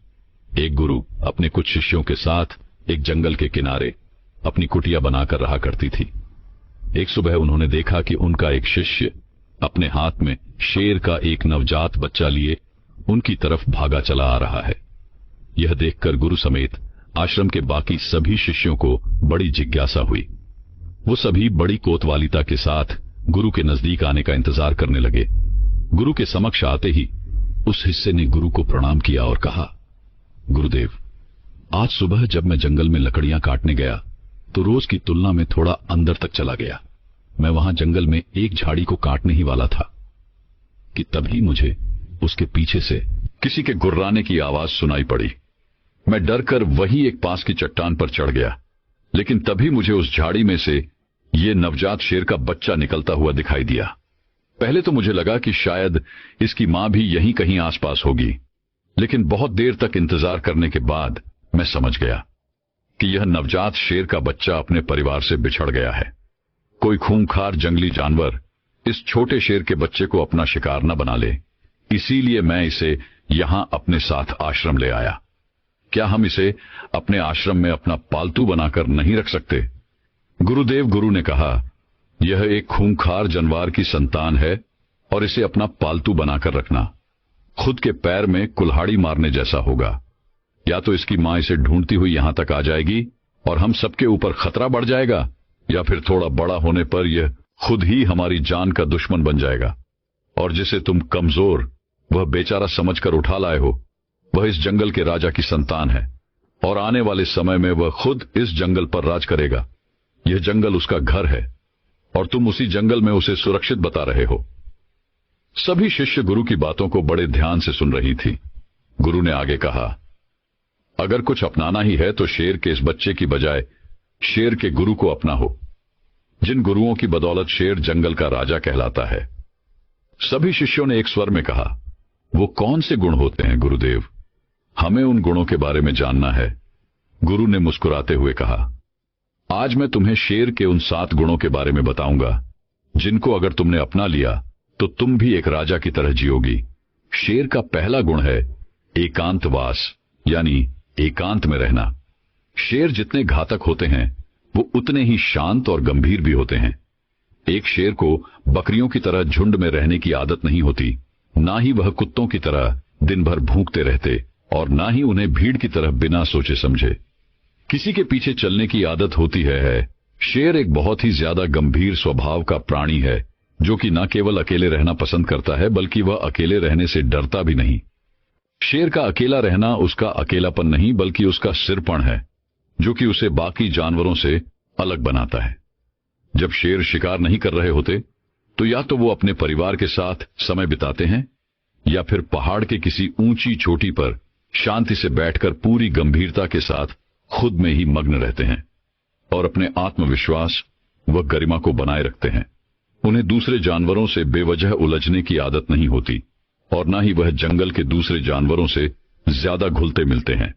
एक गुरु अपने कुछ शिष्यों के साथ एक जंगल के किनारे अपनी कुटिया बनाकर रहा करती थी। एक सुबह उन्होंने देखा कि उनका एक शिष्य अपने हाथ में शेर का एक नवजात बच्चा लिए उनकी तरफ भागा चला आ रहा है। यह देखकर गुरु समेत आश्रम के बाकी सभी शिष्यों को बड़ी जिज्ञासा हुई। वो सभी बड़ी कोतवालिता के साथ गुरु के नजदीक आने का इंतजार करने लगे। गुरु के समक्ष आते ही उस हिस्से ने गुरु को प्रणाम किया और कहा, गुरुदेव, आज सुबह जब मैं जंगल में लकड़ियां काटने गया तो रोज की तुलना में थोड़ा अंदर तक चला गया। मैं वहां जंगल में एक झाड़ी को काटने ही वाला था कि तभी मुझे उसके पीछे से किसी के गुर्राने की आवाज सुनाई पड़ी। मैं डरकर वहीं एक पास की चट्टान पर चढ़ गया, लेकिन तभी मुझे उस झाड़ी में से ये नवजात शेर का बच्चा निकलता हुआ दिखाई दिया। पहले तो मुझे लगा कि शायद इसकी मां भी यहीं कहीं आसपास होगी, लेकिन बहुत देर तक इंतजार करने के बाद मैं समझ गया कि यह नवजात शेर का बच्चा अपने परिवार से बिछड़ गया है। कोई खूंखार जंगली जानवर इस छोटे शेर के बच्चे को अपना शिकार न बना ले, इसीलिए मैं इसे यहां अपने साथ आश्रम ले आया। क्या हम इसे अपने आश्रम में अपना पालतू बनाकर नहीं रख सकते? गुरुदेव, गुरु ने कहा, यह एक खूंखार जानवर की संतान है और इसे अपना पालतू बनाकर रखना खुद के पैर में कुल्हाड़ी मारने जैसा होगा। या तो इसकी मां इसे ढूंढती हुई यहां तक आ जाएगी और हम सबके ऊपर खतरा बढ़ जाएगा, या फिर थोड़ा बड़ा होने पर यह खुद ही हमारी जान का दुश्मन बन जाएगा और जिसे तुम कमजोर वह बेचारा समझकर उठा लाए हो, वह इस जंगल के राजा की संतान है और आने वाले समय में वह खुद इस जंगल पर राज करेगा। यह जंगल उसका घर है और तुम उसी जंगल में उसे सुरक्षित बता रहे हो। सभी शिष्य गुरु की बातों को बड़े ध्यान से सुन रही थी। गुरु ने आगे कहा, अगर कुछ अपनाना ही है तो शेर के इस बच्चे की बजाय शेर के गुरु को अपना हो, जिन गुरुओं की बदौलत शेर जंगल का राजा कहलाता है। सभी शिष्यों ने एक स्वर में कहा, वो कौन से गुण होते हैं गुरुदेव? हमें उन गुणों के बारे में जानना है। गुरु ने मुस्कुराते हुए कहा, आज मैं तुम्हें शेर के उन 7 गुणों के बारे में बताऊंगा, जिनको अगर तुमने अपना लिया तो तुम भी एक राजा की तरह जियोगी। शेर का पहला गुण है एकांतवास, यानी एकांत में रहना। शेर जितने घातक होते हैं वो उतने ही शांत और गंभीर भी होते हैं। एक शेर को बकरियों की तरह झुंड में रहने की आदत नहीं होती, ना ही वह कुत्तों की तरह दिन भर भूखते रहते और ना ही उन्हें भीड़ की तरह बिना सोचे समझे किसी के पीछे चलने की आदत होती है। शेर एक बहुत ही ज्यादा गंभीर स्वभाव का प्राणी है, जो कि न केवल अकेले रहना पसंद करता है बल्कि वह अकेले रहने से डरता भी नहीं। शेर का अकेला रहना उसका अकेलापन नहीं बल्कि उसका सिरपण है, जो कि उसे बाकी जानवरों से अलग बनाता है। जब शेर शिकार नहीं कर रहे होते तो या तो वो अपने परिवार के साथ समय बिताते हैं या फिर पहाड़ के किसी ऊंची चोटी पर शांति से बैठकर पूरी गंभीरता के साथ खुद में ही मग्न रहते हैं और अपने आत्मविश्वास व गरिमा को बनाए रखते हैं। उन्हें दूसरे जानवरों से बेवजह उलझने की आदत नहीं होती और न ही वह जंगल के दूसरे जानवरों से ज्यादा घुलते मिलते हैं।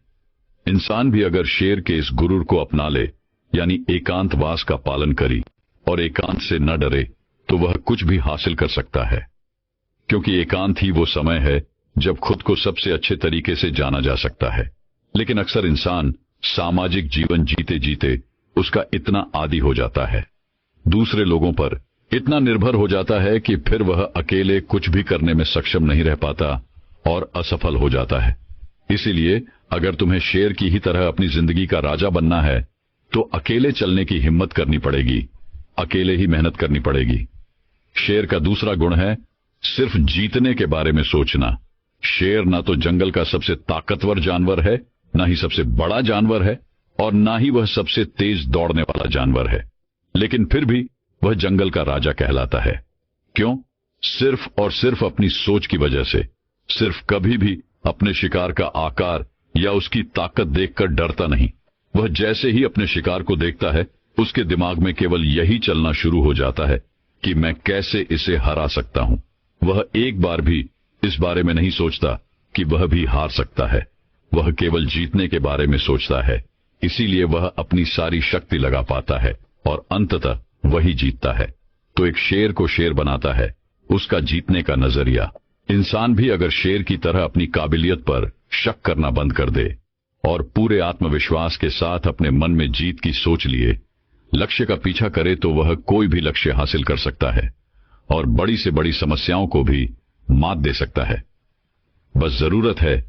इंसान भी अगर शेर के इस गुरूर को अपना ले, यानी एकांतवास का पालन करी और एकांत से न डरे, तो वह कुछ भी हासिल कर सकता है, क्योंकि एकांत ही वो समय है जब खुद को सबसे अच्छे तरीके से जाना जा सकता है। लेकिन अक्सर इंसान सामाजिक जीवन जीते जीते उसका इतना आदी हो जाता है, दूसरे लोगों पर इतना निर्भर हो जाता है कि फिर वह अकेले कुछ भी करने में सक्षम नहीं रह पाता और असफल हो जाता है। इसीलिए अगर तुम्हें शेर की ही तरह अपनी जिंदगी का राजा बनना है तो अकेले चलने की हिम्मत करनी पड़ेगी, अकेले ही मेहनत करनी पड़ेगी। शेर का दूसरा गुण है सिर्फ जीतने के बारे में सोचना। शेर ना तो जंगल का सबसे ताकतवर जानवर है, ना ही सबसे बड़ा जानवर है और ना ही वह सबसे तेज दौड़ने वाला जानवर है, लेकिन फिर भी वह जंगल का राजा कहलाता है। क्यों? सिर्फ और सिर्फ अपनी सोच की वजह से। सिर्फ कभी भी अपने शिकार का आकार या उसकी ताकत देखकर डरता नहीं। वह जैसे ही अपने शिकार को देखता है, उसके दिमाग में केवल यही चलना शुरू हो जाता है कि मैं कैसे इसे हरा सकता हूं। वह एक बार भी इस बारे में नहीं सोचता कि वह भी हार सकता है। वह केवल जीतने के बारे में सोचता है। इसीलिए वह अपनी सारी शक्ति लगा पाता है और अंततः वही जीतता है। तो एक शेर को शेर बनाता है उसका जीतने का नजरिया। इंसान भी अगर शेर की तरह अपनी काबिलियत पर शक करना बंद कर दे और पूरे आत्मविश्वास के साथ अपने मन में जीत की सोच लिए लक्ष्य का पीछा करे, तो वह कोई भी लक्ष्य हासिल कर सकता है और बड़ी से बड़ी समस्याओं को भी मात दे सकता है। बस जरूरत है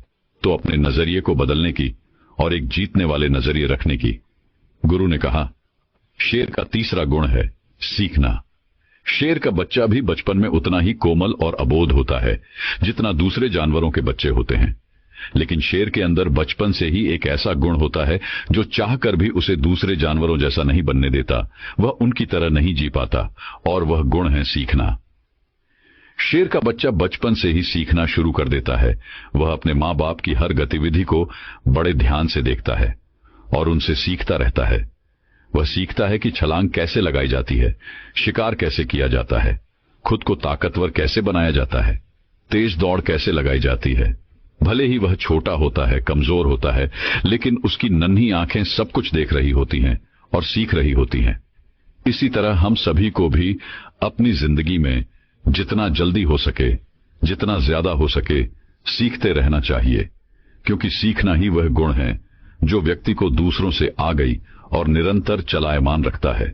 तो अपने नजरिए को बदलने की और एक जीतने वाले नजरिए रखने की। गुरु ने कहा, शेर का तीसरा गुण है सीखना। शेर का बच्चा भी बचपन में उतना ही कोमल और अबोध होता है जितना दूसरे जानवरों के बच्चे होते हैं, लेकिन शेर के अंदर बचपन से ही एक ऐसा गुण होता है जो चाहकर भी उसे दूसरे जानवरों जैसा नहीं बनने देता। वह उनकी तरह नहीं जी पाता और वह गुण है सीखना। शेर का बच्चा बचपन से ही सीखना शुरू कर देता है। वह अपने माँ बाप की हर गतिविधि को बड़े ध्यान से देखता है और उनसे सीखता रहता है। वह सीखता है कि छलांग कैसे लगाई जाती है, शिकार कैसे किया जाता है, खुद को ताकतवर कैसे बनाया जाता है, तेज दौड़ कैसे लगाई जाती है। भले ही वह छोटा होता है, कमजोर होता है, लेकिन उसकी नन्ही आंखें सब कुछ देख रही होती हैं और सीख रही होती हैं। इसी तरह हम सभी को भी अपनी जिंदगी में जितना जल्दी हो सके, जितना ज्यादा हो सके, सीखते रहना चाहिए, क्योंकि सीखना ही वह गुण है जो व्यक्ति को दूसरों से आगे और निरंतर चलायमान रखता है।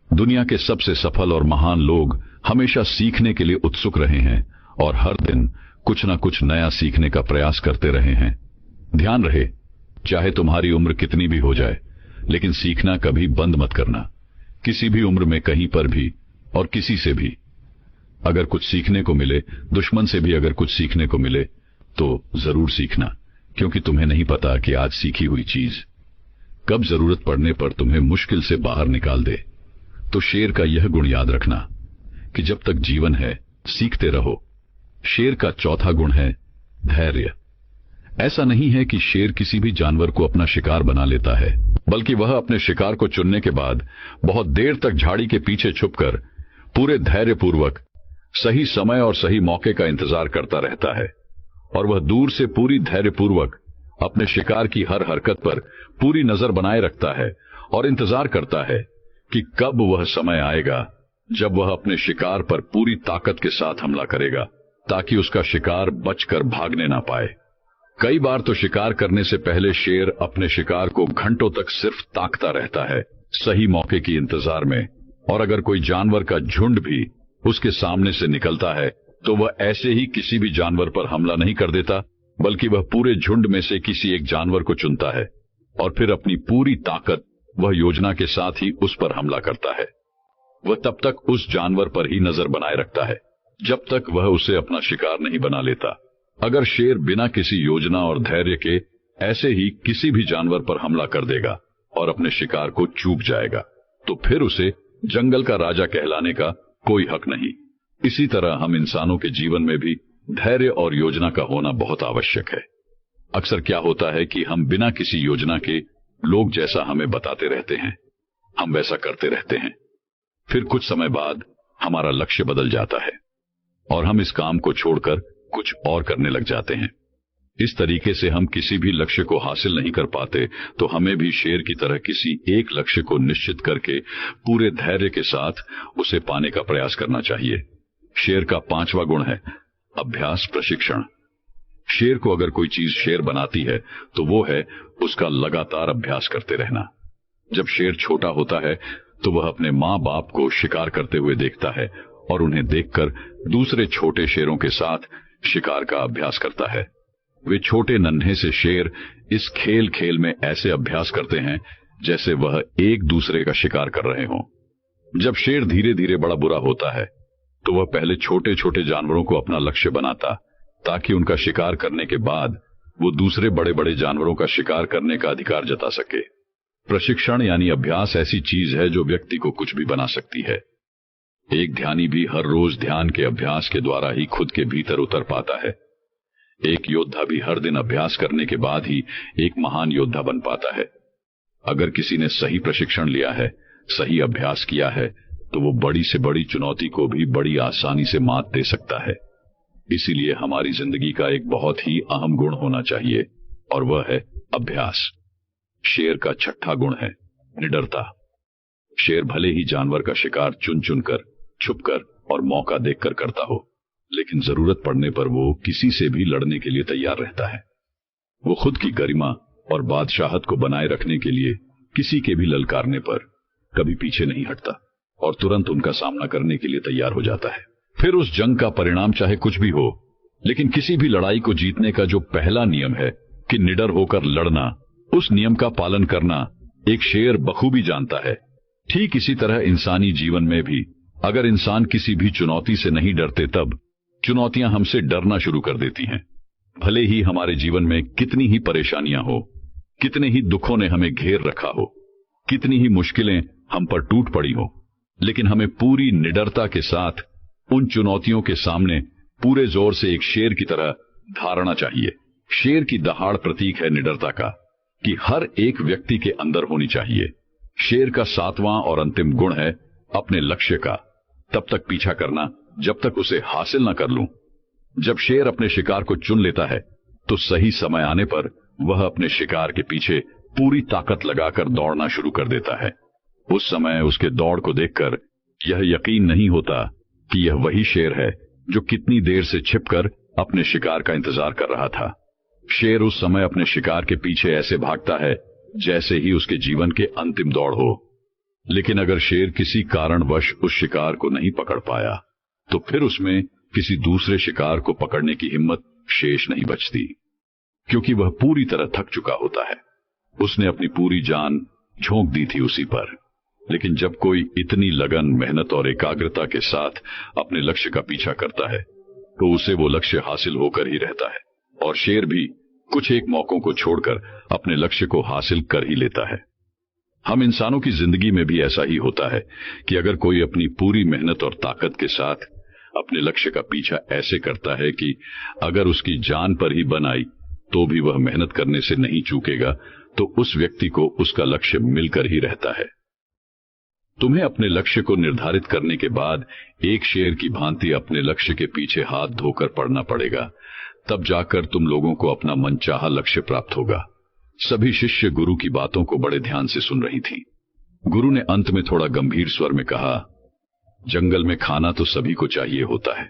दुनिया के सबसे सफल और महान लोग हमेशा सीखने के लिए उत्सुक रहे हैं और हर दिन कुछ न कुछ नया सीखने का प्रयास करते रहे हैं। ध्यान रहे, चाहे तुम्हारी उम्र कितनी भी हो जाए, लेकिन सीखना कभी बंद मत करना, किसी भी उम्र में, कहीं पर भी और किसी से भी। अगर कुछ सीखने को मिले, दुश्मन से भी अगर कुछ सीखने को मिले तो जरूर सीखना, क्योंकि तुम्हें नहीं पता कि आज सीखी हुई चीज कब जरूरत पड़ने पर तुम्हें मुश्किल से बाहर निकाल दे। तो शेर का यह गुण याद रखना कि जब तक जीवन है सीखते रहो। शेर का चौथा गुण है धैर्य। ऐसा नहीं है कि शेर किसी भी जानवर को अपना शिकार बना लेता है, बल्कि वह अपने शिकार को चुनने के बाद बहुत देर तक झाड़ी के पीछे छुपकर पूरे धैर्यपूर्वक सही समय और सही मौके का इंतजार करता रहता है। और वह दूर से पूरी धैर्यपूर्वक अपने शिकार की हर हरकत पर पूरी नजर बनाए रखता है और इंतजार करता है कि कब वह समय आएगा जब वह अपने शिकार पर पूरी ताकत के साथ हमला करेगा, ताकि उसका शिकार बचकर भागने ना पाए। कई बार तो शिकार करने से पहले शेर अपने शिकार को घंटों तक सिर्फ ताकता रहता है, सही मौके की इंतजार में। और अगर कोई जानवर का झुंड भी उसके सामने से निकलता है तो वह ऐसे ही किसी भी जानवर पर हमला नहीं कर देता, बल्कि वह पूरे झुंड में से किसी एक जानवर को चुनता है और फिर अपनी पूरी ताकत वह योजना के साथ ही उस पर हमला करता है। वह तब तक उस जानवर पर ही नजर बनाए रखता है जब तक वह उसे अपना शिकार नहीं बना लेता। अगर शेर बिना किसी योजना और धैर्य के ऐसे ही किसी भी जानवर पर हमला कर देगा और अपने शिकार को चूक जाएगा, तो फिर उसे जंगल का राजा कहलाने का कोई हक नहीं। इसी तरह हम इंसानों के जीवन में भी धैर्य और योजना का होना बहुत आवश्यक है। अक्सर क्या होता है कि हम बिना किसी योजना के लोग जैसा हमें बताते रहते हैं, हम वैसा करते रहते हैं। फिर कुछ समय बाद हमारा लक्ष्य बदल जाता है और हम इस काम को छोड़कर कुछ और करने लग जाते हैं। इस तरीके से हम किसी भी लक्ष्य को हासिल नहीं कर पाते। तो हमें भी शेर की तरह किसी एक लक्ष्य को निश्चित करके पूरे धैर्य के साथ उसे पाने का प्रयास करना चाहिए। शेर का पांचवा गुण है अभ्यास प्रशिक्षण। शेर को अगर कोई चीज शेर बनाती है तो वो है उसका लगातार अभ्यास करते रहना। जब शेर छोटा होता है तो वह अपने माँ बाप को शिकार करते हुए देखता है और उन्हें देखकर दूसरे छोटे शेरों के साथ शिकार का अभ्यास करता है। वे छोटे नन्हे से शेर इस खेल खेल में ऐसे अभ्यास करते हैं जैसे वह एक दूसरे का शिकार कर रहे हों। जब शेर धीरे धीरे बड़ा बुरा होता है तो वह पहले छोटे छोटे जानवरों को अपना लक्ष्य बनाता, ताकि उनका शिकार करने के बाद वो दूसरे बड़े बड़े जानवरों का शिकार करने का अधिकार जता सके। प्रशिक्षण यानी अभ्यास ऐसी चीज है जो व्यक्ति को कुछ भी बना सकती है। एक ध्यानी भी हर रोज ध्यान के अभ्यास के द्वारा ही खुद के भीतर उतर पाता है। एक योद्धा भी हर दिन अभ्यास करने के बाद ही एक महान योद्धा बन पाता है। अगर किसी ने सही प्रशिक्षण लिया है, सही अभ्यास किया है, तो वो बड़ी से बड़ी चुनौती को भी बड़ी आसानी से मात दे सकता है। इसीलिए हमारी जिंदगी का एक बहुत ही अहम गुण होना चाहिए और वह है अभ्यास। शेर का छठा गुण है निडरता। शेर भले ही जानवर का शिकार चुन चुनकर, छुपकर और मौका देखकर करता हो, लेकिन जरूरत पड़ने पर वो किसी से भी लड़ने के लिए तैयार रहता है। वो खुद की गरिमा और बादशाहत को बनाए रखने के लिए किसी के भी ललकारने पर कभी पीछे नहीं हटता और तुरंत उनका सामना करने के लिए तैयार हो जाता है। फिर उस जंग का परिणाम चाहे कुछ भी हो, लेकिन किसी भी लड़ाई को जीतने का जो पहला नियम है कि निडर होकर लड़ना, उस नियम का पालन करना एक शेर बखूबी जानता है। ठीक इसी तरह इंसानी जीवन में भी अगर इंसान किसी भी चुनौती से नहीं डरते, तब चुनौतियां हमसे डरना शुरू कर देती हैं। भले ही हमारे जीवन में कितनी ही परेशानियां हो, कितने ही दुखों ने हमें घेर रखा हो, कितनी ही मुश्किलें हम पर टूट पड़ी हो, लेकिन हमें पूरी निडरता के साथ उन चुनौतियों के सामने पूरे जोर से एक शेर की तरह धारना चाहिए। शेर की दहाड़ प्रतीक है निडरता का, कि हर एक व्यक्ति के अंदर होनी चाहिए। शेर का सातवां और अंतिम गुण है अपने लक्ष्य का तब तक पीछा करना जब तक उसे हासिल न कर लूं। जब शेर अपने शिकार को चुन लेता है तो सही समय आने पर वह अपने शिकार के पीछे पूरी ताकत लगाकर दौड़ना शुरू कर देता है। उस समय उसके दौड़ को देखकर यह यकीन नहीं होता कि यह वही शेर है जो कितनी देर से छिपकर अपने शिकार का इंतजार कर रहा था। शेर उस समय अपने शिकार के पीछे ऐसे भागता है जैसे ही उसके जीवन के अंतिम दौड़ हो। लेकिन अगर शेर किसी कारणवश उस शिकार को नहीं पकड़ पाया तो फिर उसमें किसी दूसरे शिकार को पकड़ने की हिम्मत शेष नहीं बचती, क्योंकि वह पूरी तरह थक चुका होता है। उसने अपनी पूरी जान झोंक दी थी उसी पर। लेकिन जब कोई इतनी लगन, मेहनत और एकाग्रता के साथ अपने लक्ष्य का पीछा करता है तो उसे वो लक्ष्य हासिल होकर ही रहता है। और शेर भी कुछ एक मौकों को छोड़कर अपने लक्ष्य को हासिल कर ही लेता है। हम इंसानों की जिंदगी में भी ऐसा ही होता है कि अगर कोई अपनी पूरी मेहनत और ताकत के साथ अपने लक्ष्य का पीछा ऐसे करता है कि अगर उसकी जान पर ही बन आई तो भी वह मेहनत करने से नहीं चूकेगा, तो उस व्यक्ति को उसका लक्ष्य मिलकर ही रहता है। तुम्हें अपने लक्ष्य को निर्धारित करने के बाद एक शेर की भांति अपने लक्ष्य के पीछे हाथ धोकर पड़ना पड़ेगा, तब जाकर तुम लोगों को अपना मनचाहा लक्ष्य प्राप्त होगा। सभी शिष्य गुरु की बातों को बड़े ध्यान से सुन रही थी। गुरु ने अंत में थोड़ा गंभीर स्वर में कहा, जंगल में खाना तो सभी को चाहिए होता है,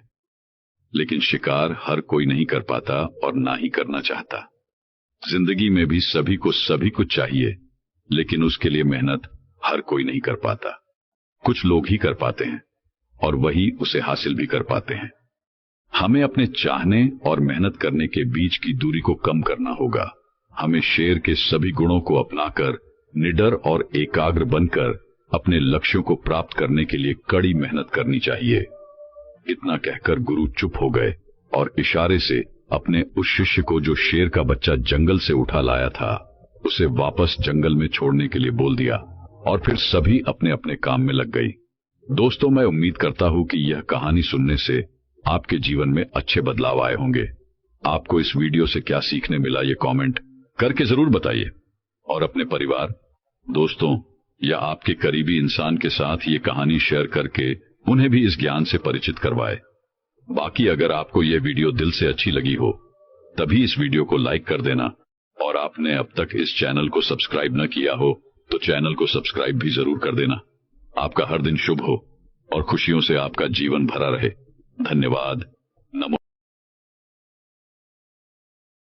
लेकिन शिकार हर कोई नहीं कर पाता और ना ही करना चाहता। जिंदगी में भी सभी को सभी कुछ चाहिए, लेकिन उसके लिए मेहनत हर कोई नहीं कर पाता। कुछ लोग ही कर पाते हैं और वही उसे हासिल भी कर पाते हैं। हमें अपने चाहने और मेहनत करने के बीच की दूरी को कम करना होगा। हमें शेर के सभी गुणों को अपनाकर निडर और एकाग्र बनकर अपने लक्ष्यों को प्राप्त करने के लिए कड़ी मेहनत करनी चाहिए। इतना कहकर गुरु चुप हो गए और इशारे से अपने उस शिष्य को जो शेर का बच्चा जंगल से उठा लाया था उसे वापस जंगल में छोड़ने के लिए बोल दिया और फिर सभी अपने अपने काम में लग गई। दोस्तों, मैं उम्मीद करता हूं कि यह कहानी सुनने से आपके जीवन में अच्छे बदलाव आए होंगे। आपको इस वीडियो से क्या सीखने मिला ये कमेंट करके जरूर बताइए और अपने परिवार, दोस्तों या आपके करीबी इंसान के साथ ये कहानी शेयर करके उन्हें भी इस ज्ञान से परिचित करवाए। बाकी अगर आपको यह वीडियो दिल से अच्छी लगी हो तभी इस वीडियो को लाइक कर देना और आपने अब तक इस चैनल को सब्सक्राइब न किया हो तो चैनल को सब्सक्राइब भी जरूर कर देना। आपका हर दिन शुभ हो और खुशियों से आपका जीवन भरा रहे। धन्यवाद।